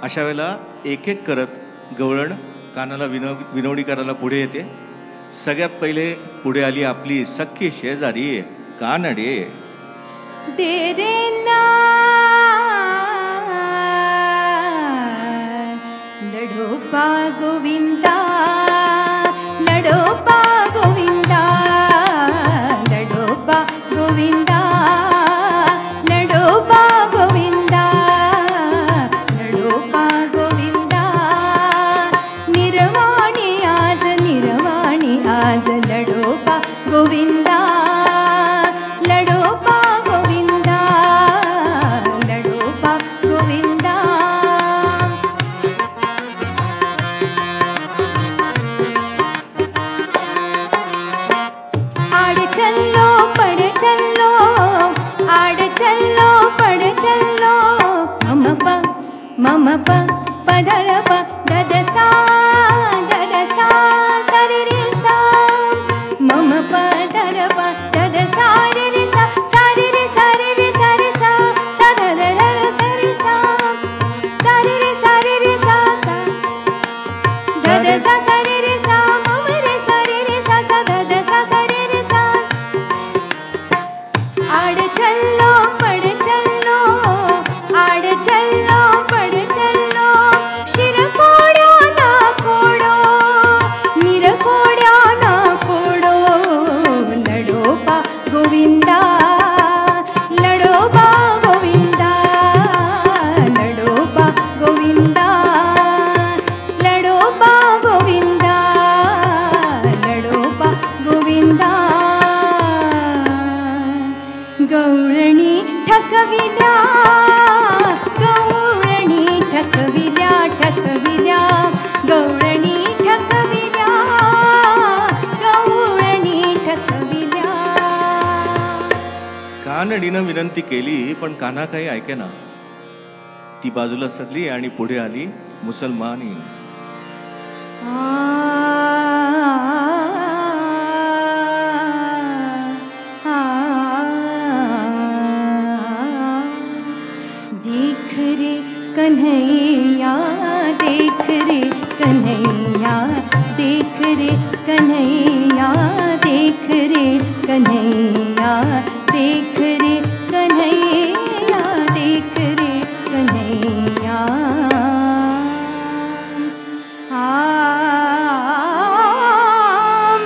अशा वेळेला एक एक करत गवळण कान्हाला विनवणी करायला पुढे येते. सगळ्यात पहिले पुढे आली आपली सख्खी शेजारी कानडे. दे रे ना लढोबा गोविंदा, लढोबा गोविंदा, लढोबा गोविंदा, लढोबा गोविंदा, लढोबा गोविंदा. निर्वाणी आज लढोबा गोविंदा, लढोबा गोविंदा, लढोबा गोविंदा. आड चल्लो पड चल्लो, आड चल्लो पड चल्लो, मम प पधर प ददसा ददसा सरि रे सा, मम पधर प ददसा रे रे सा, सारि रे सारि रे सारि सा, सा ध ध ध सरि सा, सारि रे सा सा, ध ध सा सरि रे सा, मम रे सरि रे सा, सा ध ध सा सरि रे सा. आड चल्लो पड चल्लो, आड चल्लो पड चल्लो, शिरकोड्या ना कोडो, मिरकोड्या ना कोडो, लढोबा गोविंदा, लढोबा गोविंदा, लढोबा गोविंदा, लढोबा गोविंदा, लढोबा गोविंदा. गवळणी ठकविल्या, गवळणी ठकविल्या, ठकविल्या, गवळणी ठकविल्या, गवळणी ठकविल्या. कानडीनं विनंती केली पण कान्हा काही ऐकेना. ती बाजूला सरली आणि पुढे आली मुसलमानी. देख रे कन्हैया, देख रे कन्हैया, देख रे कन्हैया, देख रे कन्हैया, देख रे कन्हैया, देख रे कन्हैया.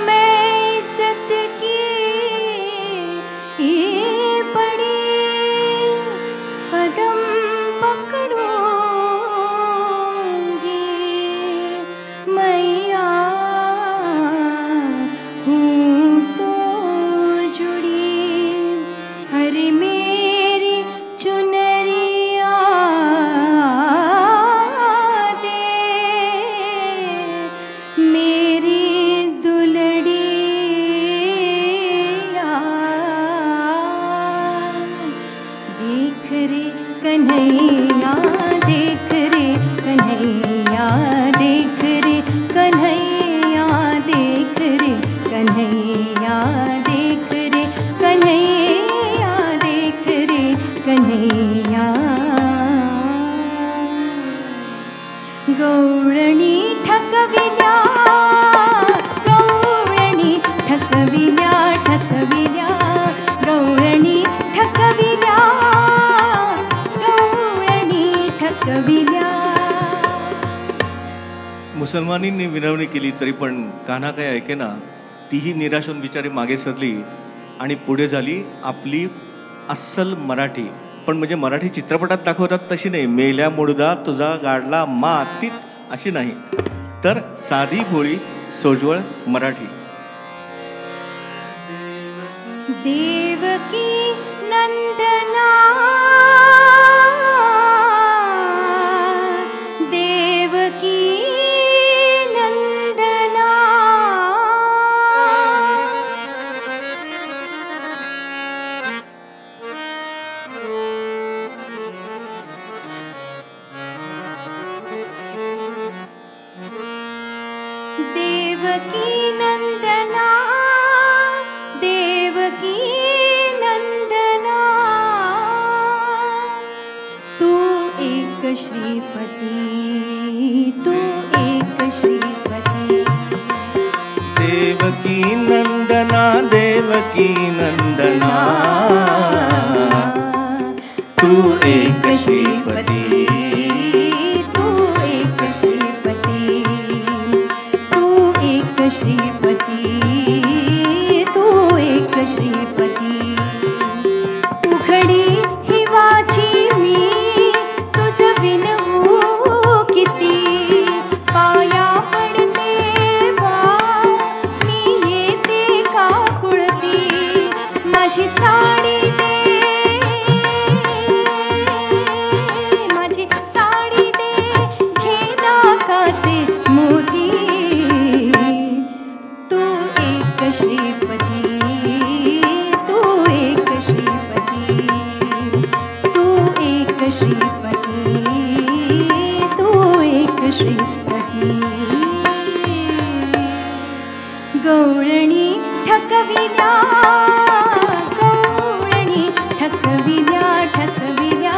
मैं इज्जत की ये बड़ी कदम पकड़ूंगी, मैया हूँ तो जुड़ी. अरे मेरी चुनरिया दे, मेरी दुलड़िया. देख रे कन्हैया, देख रे कन्हैया, देख रे कन्हैया, देख रे कन्हैया, देख रे कन्हैया, देख रे कन्हैया. गवळणी ठकविल्या, गवळणी ठकविल्या, ठकविल्या, गवळणी ठकविल्या, गवळणी ठकविल्या. मुसलमानींनी विनवणी केली तरी पण कान्हा काही ऐकेना. तीही निराश होऊन बिचारी मागे सरली आणि पुढे झाली आपली अस्सल मराठी. पण म्हणजे मराठी चित्रपटात दाखवतात तशी नाही, मेल्या मुडदा तुझा गाडला मातीत अशी नाही, तर साधी भोळी सोज्वळ मराठी. देवकी नंदना, देवकी नंदना, देवकी नंदना तू एक श्रीपती तू एक श्रीपती तू एक श्रीपती तू एक श्रीपती उघडी ही वाची मी तुझ विनवू किती पाया पडते वा मी येते काकुळती माझी साडी दे माझी साडी दे घे नाकाचे मोती तू एक श्रीपती तू एक श्रीपती तू एक श्रीपती तू एक श्रीपती गवळणी ठकविल्या गवळणी ठकविल्या ठकविल्या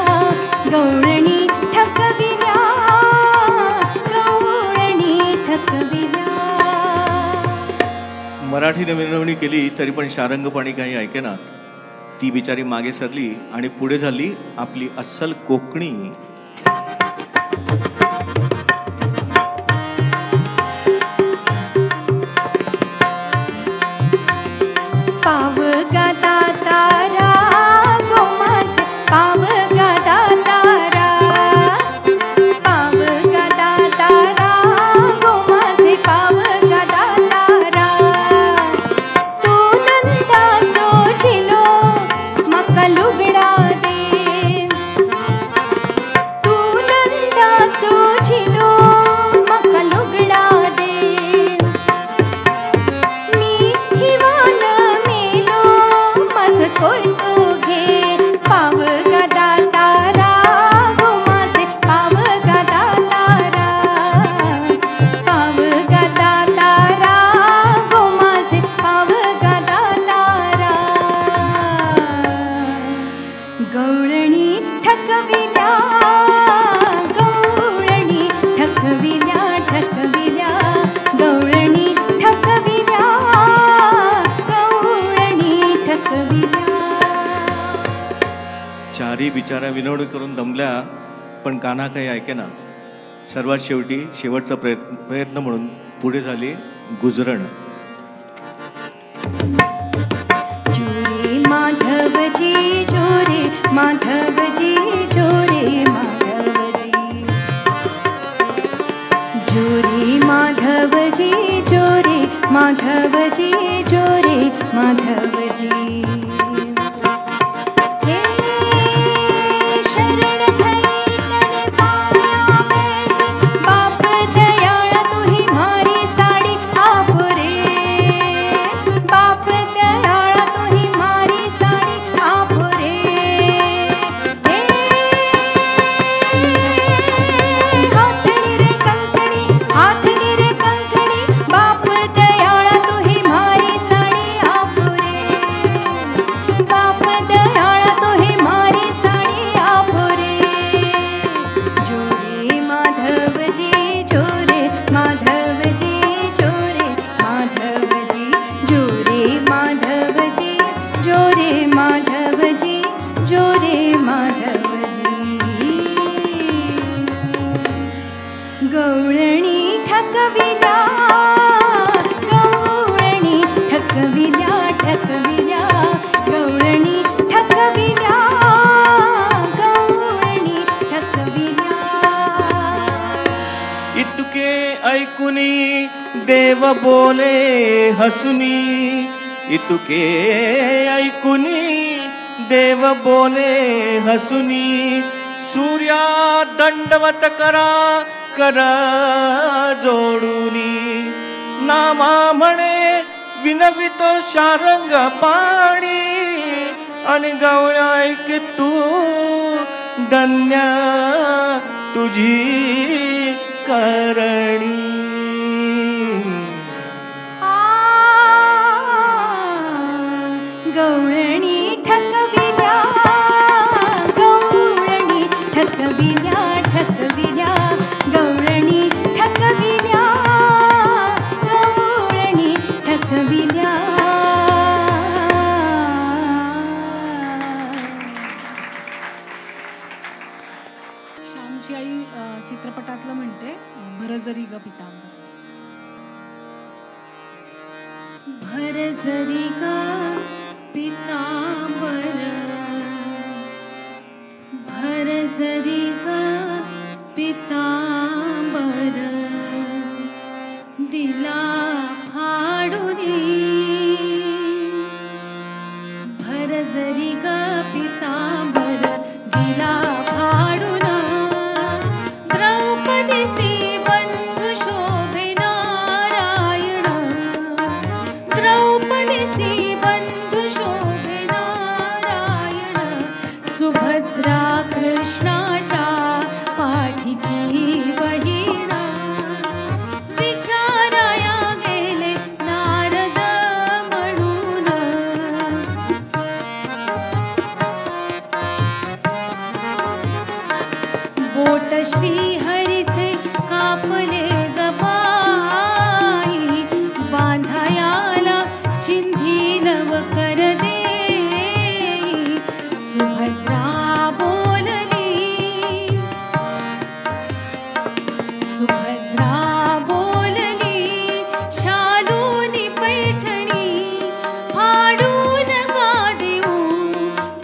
गवळणी ठकविल्या गवळणी ठकविल्या. मराठीने विनवणी केली तरी पण शारंगपाणी काही ऐकेनात. ती बिचारी मागे सरली आणि पुढे झाली आपली अस्सल कोकणी. पाव गाता तारा गोमाच पाव गाता तारा पाव गाता तारा गोमाचे पाव गाता तारा तू नंदाचो झिलो मका लुगडा दे तू नंदाचो झिलो मका लुगडा दे मी हिवान मेलो माझं कोयतो घे पाव गादा तारा गोमाचे पाव गादा तारा पाव गादा तारा गोमाचे पाव गादा तारा गवळणी ठकविल्या गवळणी ठकविल्या ठकविल्या गवळणी ठकविल्या गवळणी ठकविल्या. चारी बिचारा विनवणी करून दमल्या पण कान्हा काही ऐकेना. सर्वात शेवटी शेवटचा प्रयत्न म्हणून पुढे झाली गुजरण. जोरे माधवजी जोरे माधवजी जोरे माधवजी जोरे माधवजी जोरे माधवजी जोरे माधवजी हे शरण थई तने पाया बैठी बाप दयाळा तुही मारी साडी आपुरे बाप दयाळा तुही मारी साडी आपुरे हे हातणी रे कंकणी बाप दयाळा तुही मारी साडी आपुरे बाप दयाळा तुही मारी साडी आपुरे जोरे माधवजी जोरे माधवजी जोरे माधवजी जोरे माधवजी जोरे माधवजी जोरे माधवजी गवळणी ठकविल्या गवळणी ठकविल्या ठकविल्या गवळणी ठकविल्या गवळणी ठकविल्या. इतके ऐकुनी देव बोले हसुनी इतके ऐकुनी देव बोले हसुनी सूर्या दंडवत करा कर जोडुनी नामा म्हणे विनवितो शारंग पाणी आणि गवळ्या ऐक तू धन्य तुझी करणी. गवळणी ठकविल्या गवळणी ठकविल्या ठकविल्या गवळणी ठकविल्या गवळणी ठकविल्या पितांबर. भर जरी ग पितांबर, भर जरी ग पितांबर, दिला फाडुनी. भर जरी ग पितांबर, दिला फाडून. द्रौपदीसी बंधू शोभे नारायण, द्रौपदीसी बंधू शोभे नारायण. सुभद्रा कृष्णाच्या पाठीची बहीण, विचाराया गेले नारद म्हणून. बोट श्री हरीचे कापले ग पायी, बांधायाला चिंधी नव कर देई. सुभद्रा बोलली, सुभद्रा बोलली, शालूनी पैठणी फाडून का देऊ.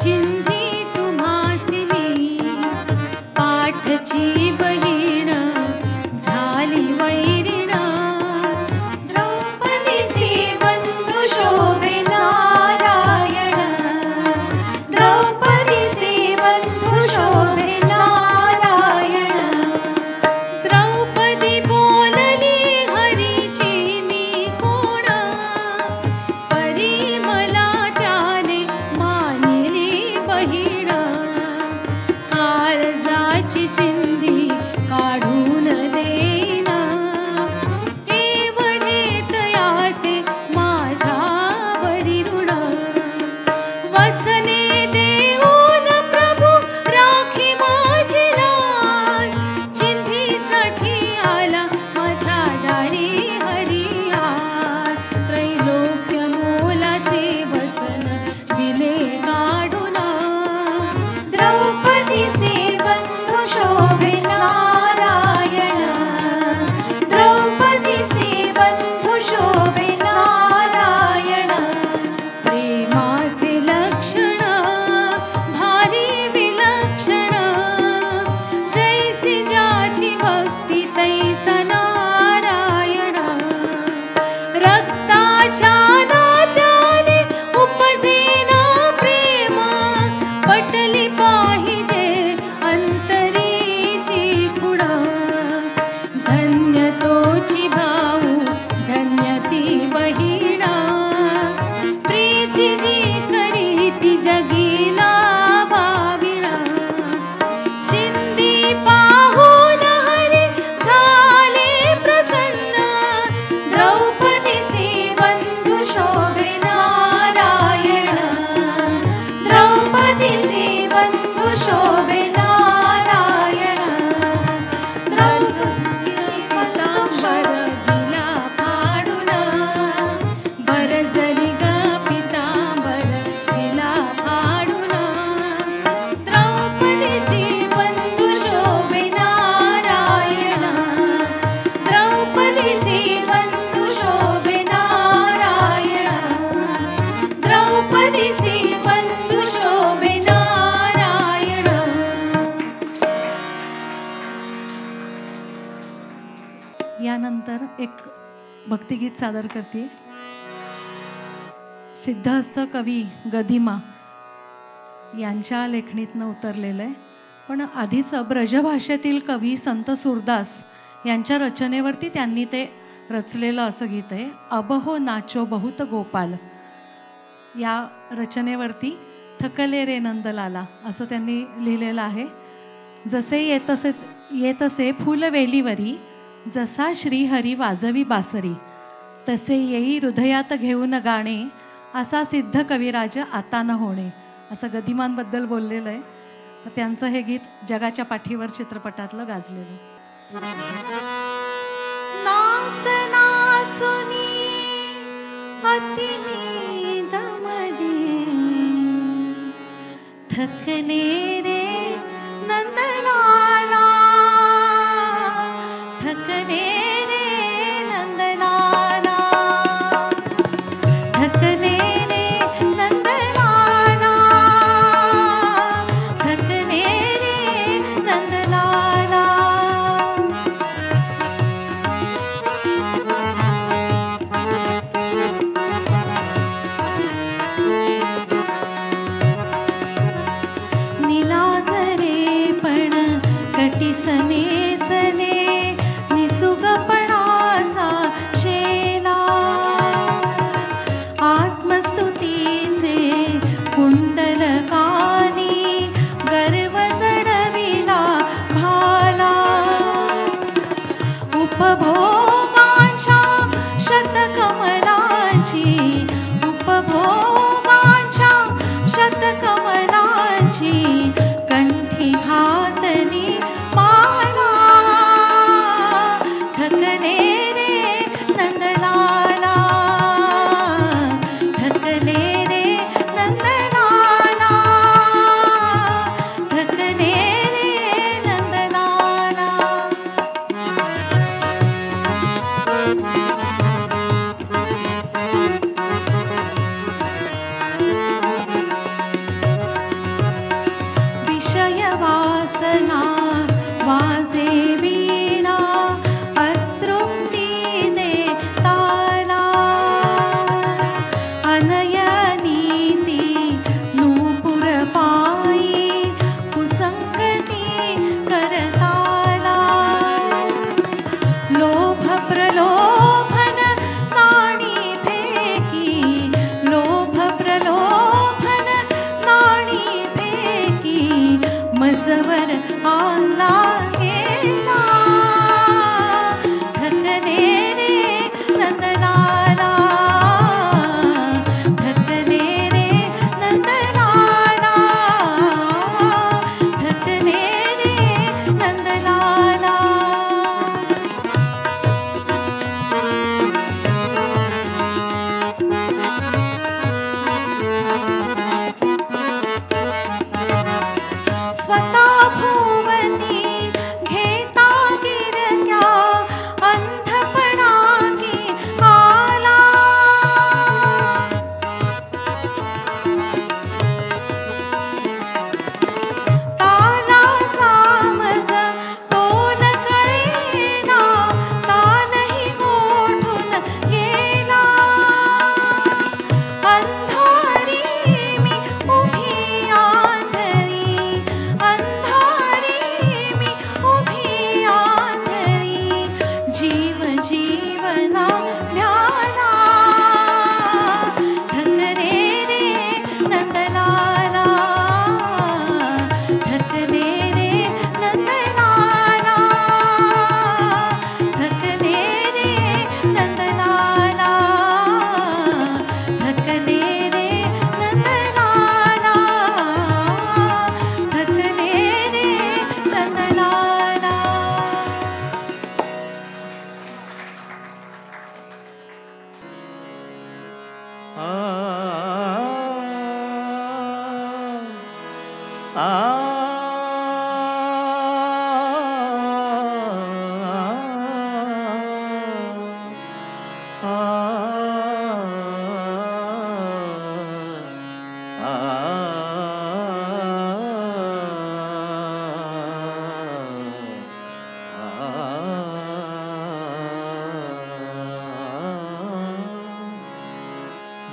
चिंधी तुम्हासिनी पाठची बहीण झाली वैरिण. द्रौपदीसी बंधू शोभे नारायण, द्रौपदीसी बंधू शोभे नारायण. द्रौपदी बोलली हरीची मी कोण, परी मला त्याने मानिली बहीण. काळजाची चिंधी काढून देईन, एवढे तयाचे माझ्यावरी ऋण. वसने देऊन प्रभू राखी माझी लाज, चिंधीसाठी आला माझ्या दारी हरी आज. त्रैलोक्य मोलाचे वसन दिले काढून. द्रौपदीसी बंधू शोभे नारायण, द्रौपदीसी बंधू शोभे नारायण. प्रेमाचे लक्षण भारी विलक्षण, जैसी ज्याची भक्ती तैसा नारायण. रक्ताच्या नात्याने उपजेना प्रेम, पटली पाहिजे अंतरीची खुण. धन्य तोची भाऊ, धन्य ती बहीण, प्रीती जी करीती जगीला भाविण. चिंदी पाहून हरी झाले प्रसन्न, द्रौपदीसी बंधू शोभे नारायण, द्रौपदीसी बंधू शोभे नारायण. द्रौपदी पितांबर दिला फाडून, भर जरी ग पितांबर दिला फाडून. द्रौपदीसी बंधू शोभे नारायण, द्रौपदीसी बंधू शोभे नारायण, द्रौपदीसी बंधू शोभे नारायण. यानंतर एक भक्तिगीत सादर करते. सिद्धहस्त कवी गदिमा यांच्या लेखणीतनं उतरलेलं आहे, पण आधीच ब्रजभाषेतील कवी संत सूरदास यांच्या रचनेवरती त्यांनी ते रचलेलं असं गीत आहे. अब हो नाचो बहुत गोपाल या रचनेवरती थकले रे नंदलाला असं त्यांनी लिहिलेलं आहे. जसे येतसे फुलवेलीवरी, जसा श्रीहरी वाजवी बासरी, तसे येई हृदयात घेऊन गाणे, असा सिद्ध कविराज आता न होणे असं गदिमांबद्दल बोललेलं आहे. तर त्यांचं हे गीत जगाच्या पाठीवर चित्रपटातलं गाजलेलं. नाच नाचुनी अति दमले, थकले रे नंदलाला, थकले रे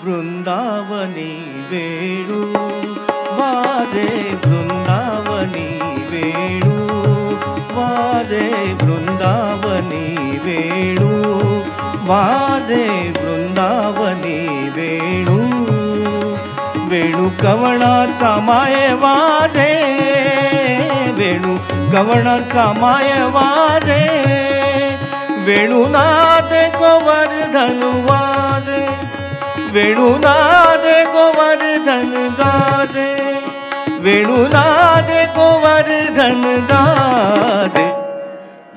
वृंदावनी वेणू वाजे, वृंदावनी वेणू वाजे, वृंदावनी वेणू वाजे, वृंदावनी वेणू. वेणू कवणाचा माय वाजे, वेणू कवणाचा माय वाजे, वेणुनाद गोवर्धन वाजे, वेणुनाद गोवर्धन गाजे, वेणुनाद गोवर्धन गाजे.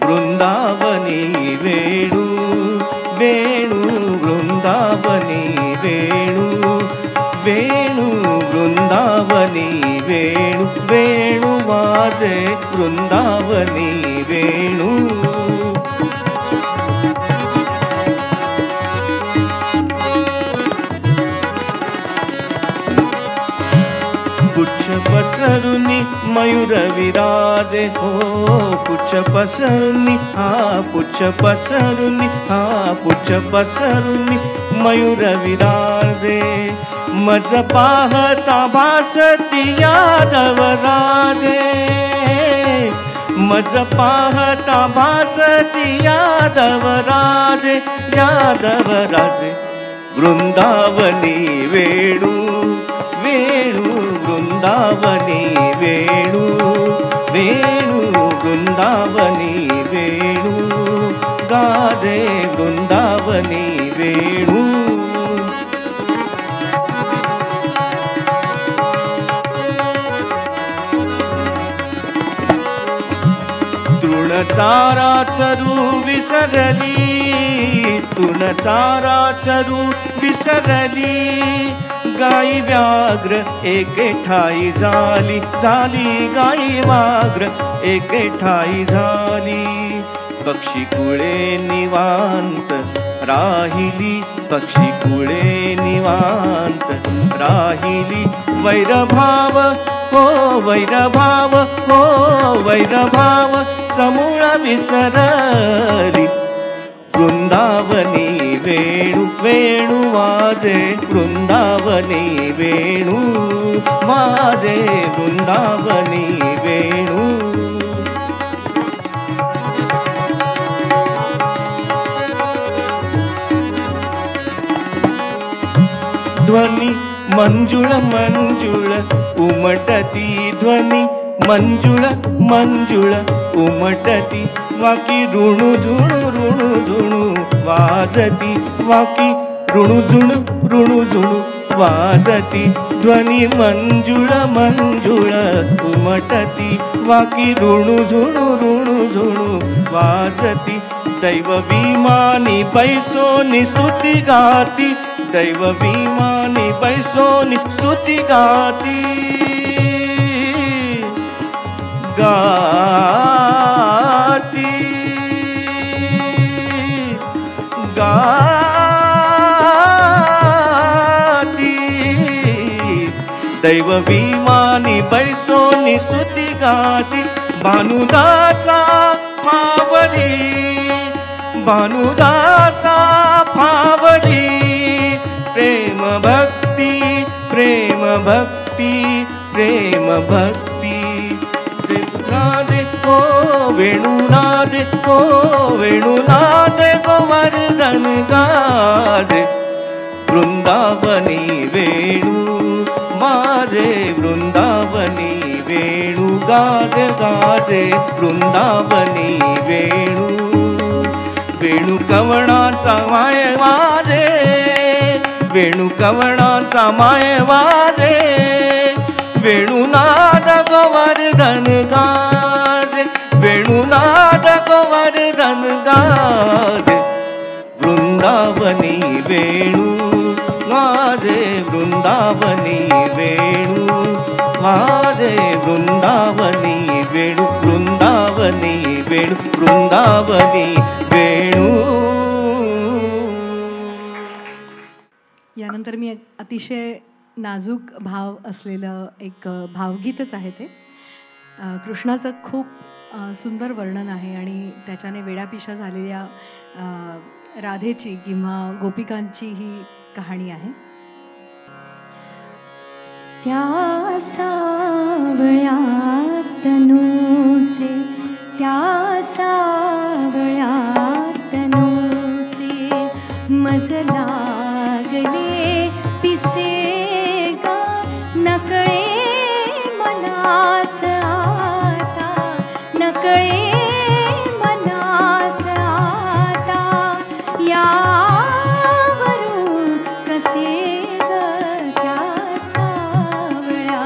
वृंदावनी वेणू वेणू, वृंदावनी वेणू वेणू, वृंदावनी वेणू वेणू वाजे, वृंदावनी वेणू. पुच्छ पसरुनी मयूर विराजे हो, पुच्छ पसरुनी हा, पुच्छ पसरुनी हा, पुच्छ पसरुनी मयूर विराजे. मज पाहता भासती यादव राजे, मज पाहता भासती यादव राजे, यादव राजे. वृंदावनी वेणू वेणू, वृंदावनी वेणू वेणू, वृंदावनी वेणू गाजे, वृंदावनी वेणू. तृणचारा चरू विसरली, तृणचारा चरू विसरली, गाई व्याघ्र एके ठाई झाली, झाली गाई व्याघ्र एके ठाई झाली. पक्षी कुळे निवांत राहिली, पक्षी कुळे निवांत राहिली. वैरभाव हो, वैरभाव हो, वैरभाव समूळ विसरली. वृंदावनी वेणू वेणू वाजे, वृंदावनी वेणू वाजे, वृंदावनी वेणू. ध्वनी मंजुळ मंजुळ उमटती, ध्वनी मंजुळ मंजुळ उमटती. वाकी ऋणू झुणू वाजती, वाकी ऋणू झुणू वाजती. ध्वनी मंजुळ मंजुळ उमटती, वाकी ऋणू झुणू वाजती. दैव विमानी बैसोनी स्तुती गाती, दैव विमानी बैसोनी स्तुती गाती. गाती गाती, दैव विमानी बैसोनी स्तुती गाती. भानुदासा फावली, भानुदासा फावली. प्रेम भक्ती, प्रेम भक्ती, प्रेम भक्ती. वेणुनाद हो, वेणुनाद हो, वेणुनाद गोवर्धन गाजे. वृंदावनी वेणू वाजे, वृंदावनी वेणू गाजे गाजे, वृंदावनी वेणू. वेणू कवणाचा माय वाजे, वेणू कवणाचा माय वाजे, वेणुनाद गोवर्धन गाजे, वेणुनाद गोवर्धन गाजे. वृंदावनी वेणू वाजे, वृंदावनी वेणू वाजे वृंदावनी वेणू वृंदावनी वेणू वृंदावनी वेणू. यानंतर मी अतिशय नाजूक भाव असलेलं एक भावगीतच आहे ते. कृष्णाचं खूप सुंदर वर्णन आहे आणि त्याच्याने वेडापिशा झालेल्या राधेची किंवा गोपिकांची ही कहाणी आहे. त्या सावळ्या तनूचे त्या सावळ्या तनूचे मज लागले पिसे गा नकळे मनास आता नकळे मनास आता यावरून कसे ग त्या सावळ्या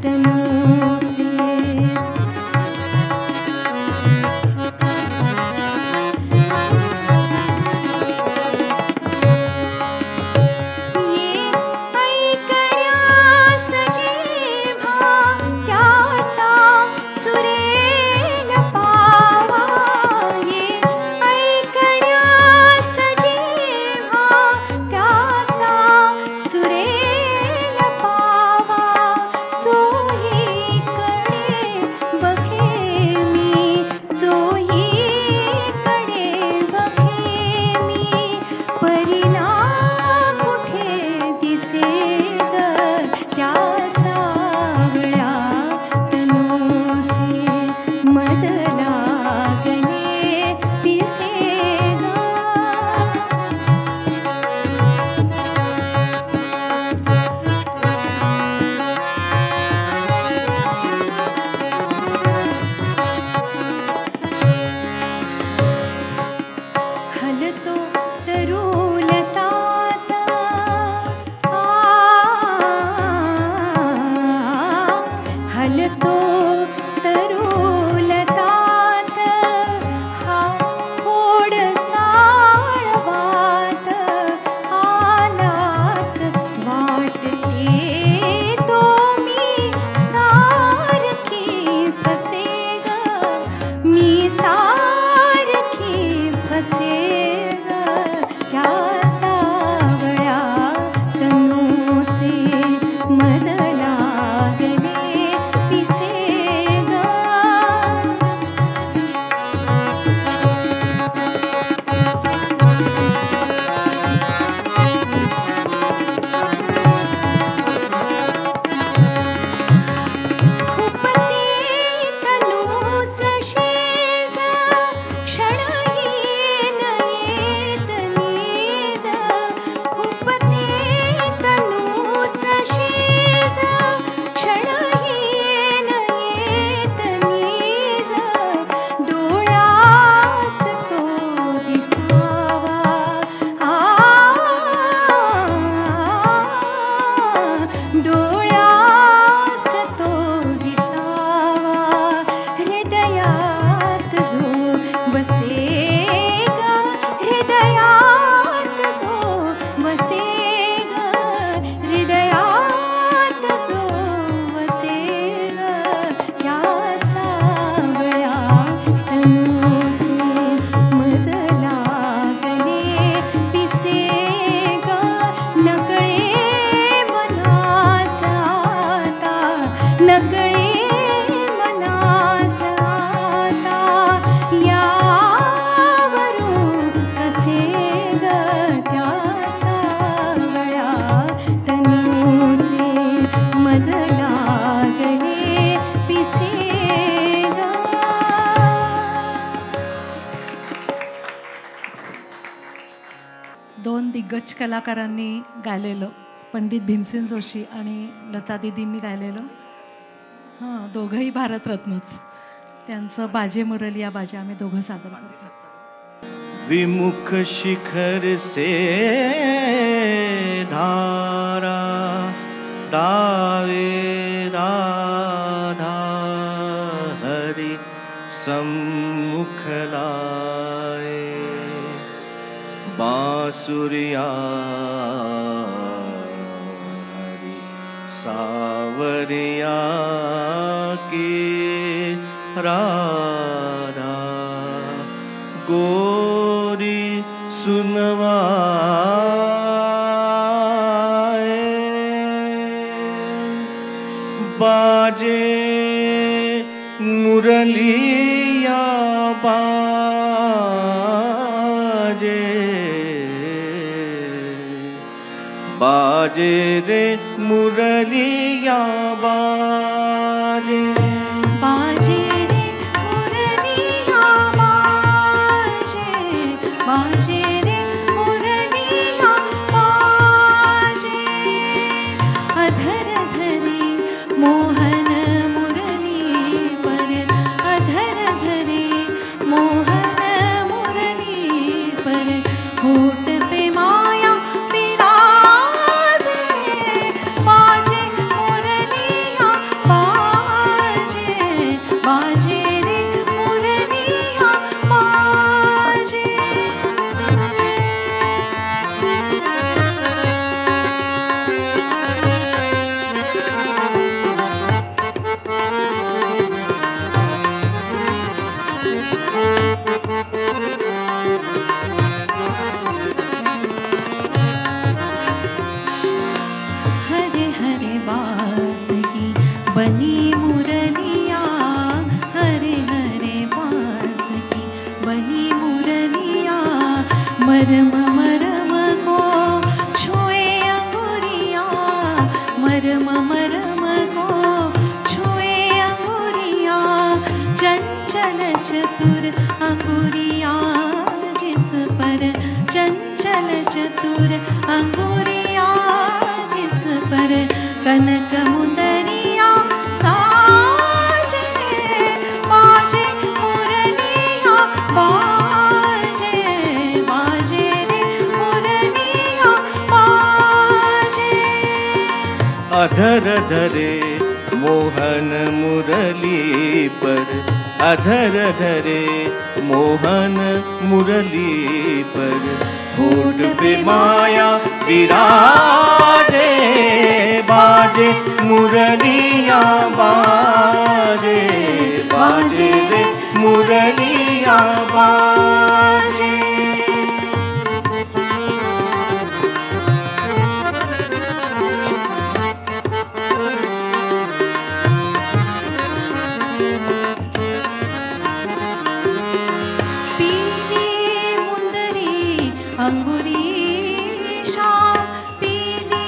तनूचे. दोन दिग्गज कलाकारांनी गायलेलं, पंडित भीमसेन जोशी आणि लता दीदींनी गायलेलं. हां, दोघंही भारतरत्नच. त्यांचं बाजे मुरलिया बाजे आम्ही दोघं सादर करतो. विमुख शिखर से धारा दावे राधा हरि सम्मुख लाए बांसुरिया हरि सावरिया की राधा गोरी सुनवाए बाजे मुरलिया बाजे बाजे रे मुरलिया बाजे बाजे रे मुरलिया बाजे बाजे रे मुरलिया बाजे अधर धरे मोहन मुरली पर अधर धरे मोहन मुरली पर होठ पे माया विराजे बाजे मुरलिया बाजे बाजे रे मुरलिया बाजे हरे हरे बास की बनी मुरलिया हरे हरे बास की बनी मुरलिया मरम मरम को छुए अंगुरिया मरम मरम को छुए अंगुरिया चंचल चतुर अंगुरिया जिस पर चंचल चतुर अंगुरिया जिस पर कनक मुंदरिया साजे बाजे मुरलिया बाजे बाजे रे मुरलिया बाजे अधर धरे मोहन मुरली पर अधर धरे मोहन मुरली पर होठ पे माया विराजे बाजे मुरलिया बाजे बाजे रे मुरलिया बाजे पीली मुंदरी अंगुरी श्याम पीली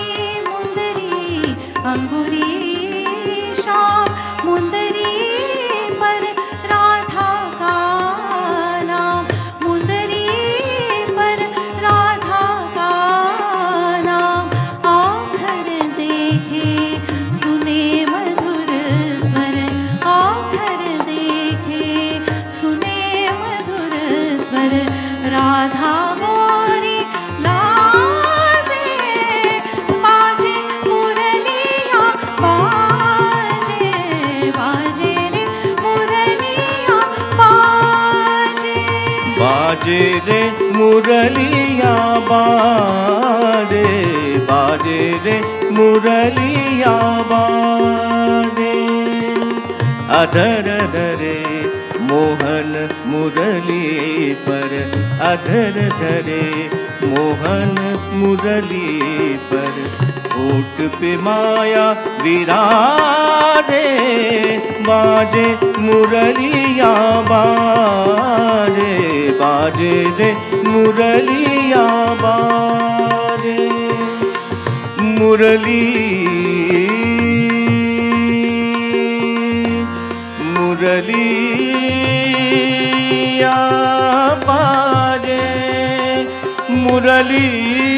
मुंदरी अंगुरी श्याम मुंदरी पर राधा का नाम मुंदरी पर राधा का नाम आखर देखे सुने मधुर स्वर आखर देखे सुने मधुर स्वर राधा गोरी लाजे बाजे मुरलिया बाजे बाजे रे मुरलिया बाजे बाजे रे मुरलिया बाजे बाजे रे मुरलिया बाजे अधर धरे मोहन मुरली पर अधर धरे मोहन मुरली पर होठ पे माया विराजे बाजे मुरलिया बाजे बाजे रे मुरलिया बाजे मुरलिया बाजे मुरलिया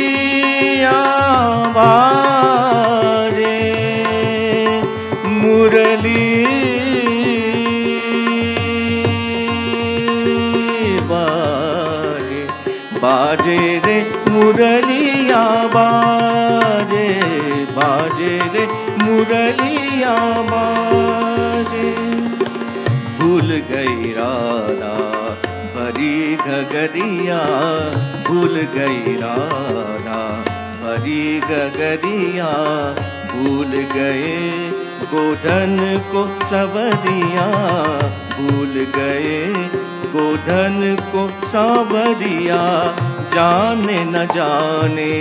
बाजे मुरली बाजे बाजे रे मुरलिया बाजे बाजे रे मुरलिया बाजे भूल गई राधा भरी गगरिया भूल गई राधा भरी गगरिया भूल गए गोधन को सवरिया, भूल गए गोधन को सवरिया। जाने न जाने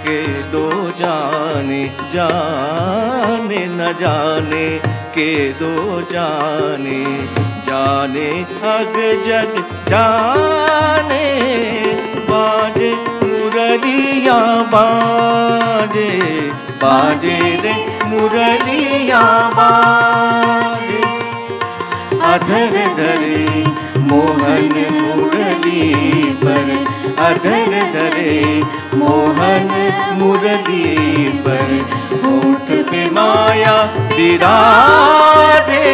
के दो जाने, जाने न जाने के दो जाने। जाने अग जग जाने, बाजे मुरलिया बाजे, बाजे रे मुरलिया बाजे। अधर धरे मोहन मुरली पर, अधर धरे मोहन मुरली पर। होठ पे माया विराजे,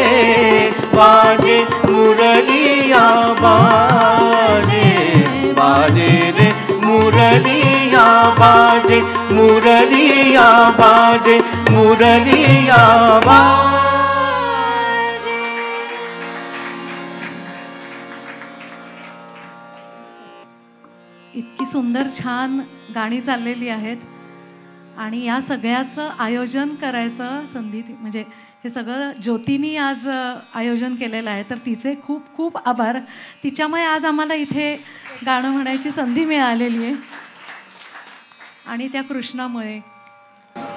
बाजे मुरलिया बाजे, बाजे रे मुरलिया बाजे, मुरलिया बाजे, मुरलिया बाजे। इतकी सुंदर छान गाणी चाललेली आहेत आणि या सगळ्याचं आयोजन करायचं संधी म्हणजे हे सगळं ज्योतीनी आज आयोजन केलेलं आहे, तर तिचे खूप खूप आभार. तिच्यामुळे आज आम्हाला इथे गाणं म्हणायची संधी मिळालेली आहे आणि त्या कृष्णामुळे.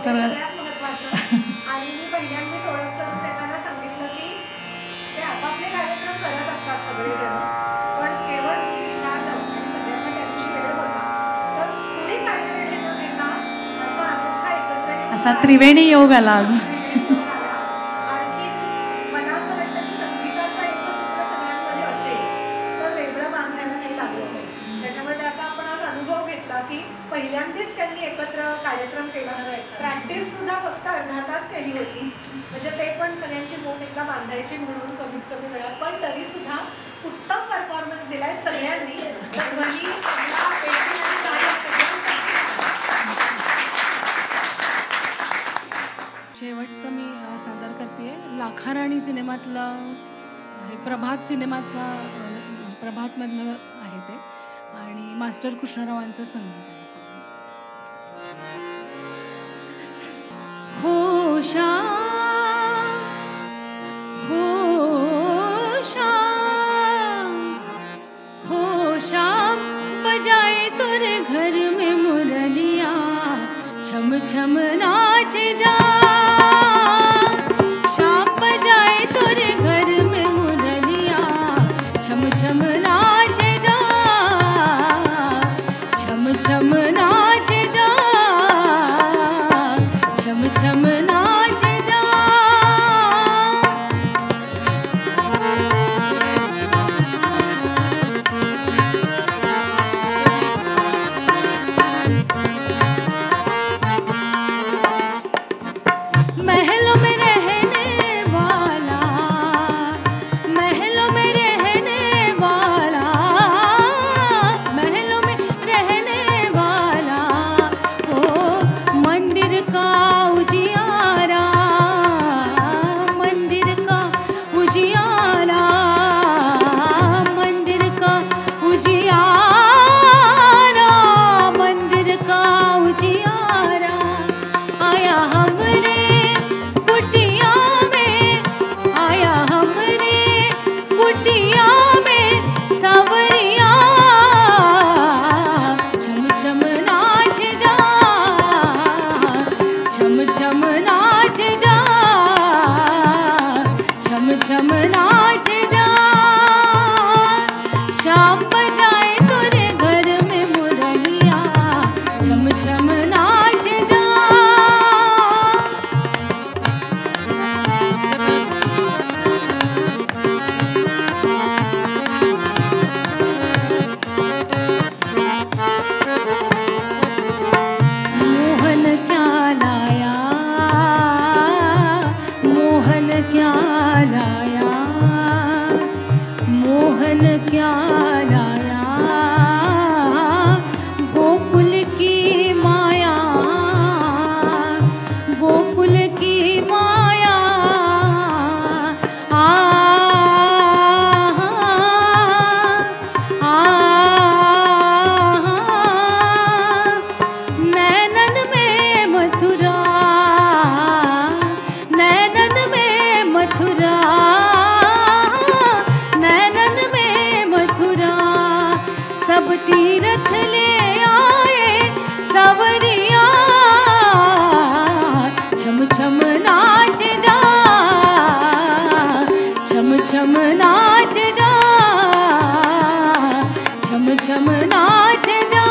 तर आणि मी पहिल्यांदाच ओळखलं त्यांना सांगितलं की ते आपापले कार्यक्रम करत असतात सगळेजण, पण केवळ मी विचारलं आणि सगळ्यांना त्या दिवशी वेळ होता तर कुणी काय वेळ न देता असा अनोखा एकत्र असा त्रिवेणी योग आला आज. आणखी मला असं वाटतं की संगीताचा एकसूत्र सगळ्यांमध्ये असेल तर वेगळं बांधायला काही लागत नाही. त्याच्यामुळे त्याचा आपण आज अनुभव घेतला की पहिल्यांदाच त्यांनी एकत्र कार्यक्रम केला. प्रॅक्टिस सुद्धा फक्त अर्धा तास केली होती, म्हणजे ते पण सगळ्यांची बोट एकदा बांधायची म्हणून कमीत कमी वेळात, पण तरी सुद्धा उत्तम परफॉर्मन्स दिलाय सगळ्यांनी. ध्वनी, कला, पेटी आणि गायक सगळ्यांनी. शेवटचं मी सादर करते लाखाराणी सिनेमातलं हे, प्रभात सिनेमातला प्रभातमधलं आहे ते, आणि मास्टर कृष्णरावांचं संगीत आहे. हो श्याम, हो श्याम, हो श्याम, बजाए तोरे घर में मुरलिया, छम छम नाचे जा। श्याम बजाए तोरे घर में मुरलिया, छम छम नाचे जा, छम छम नाचे जा, छम छम नाचे जा। महलों में रहने वाला, महलों में रहने वाला, महलों में रहने वाला, ओ मंदिर का उजियारा, मंदिर का उजियारा, मंदिर का उजियारा, मंदिर का उजियारा। आया हमरे कुटिया में, आया हमरे कुटिया में सावरिया, छम छम नाच जा, छम छम नाच जा, छम छम नाच जा। श्याम बजाए तोरे घर में मुरलिया, छम छम नाच जा। मोहन क्या लाया, मोहन क्या लाया, छम नाच जा, छम छम नाच जा, छम छम नाच जा।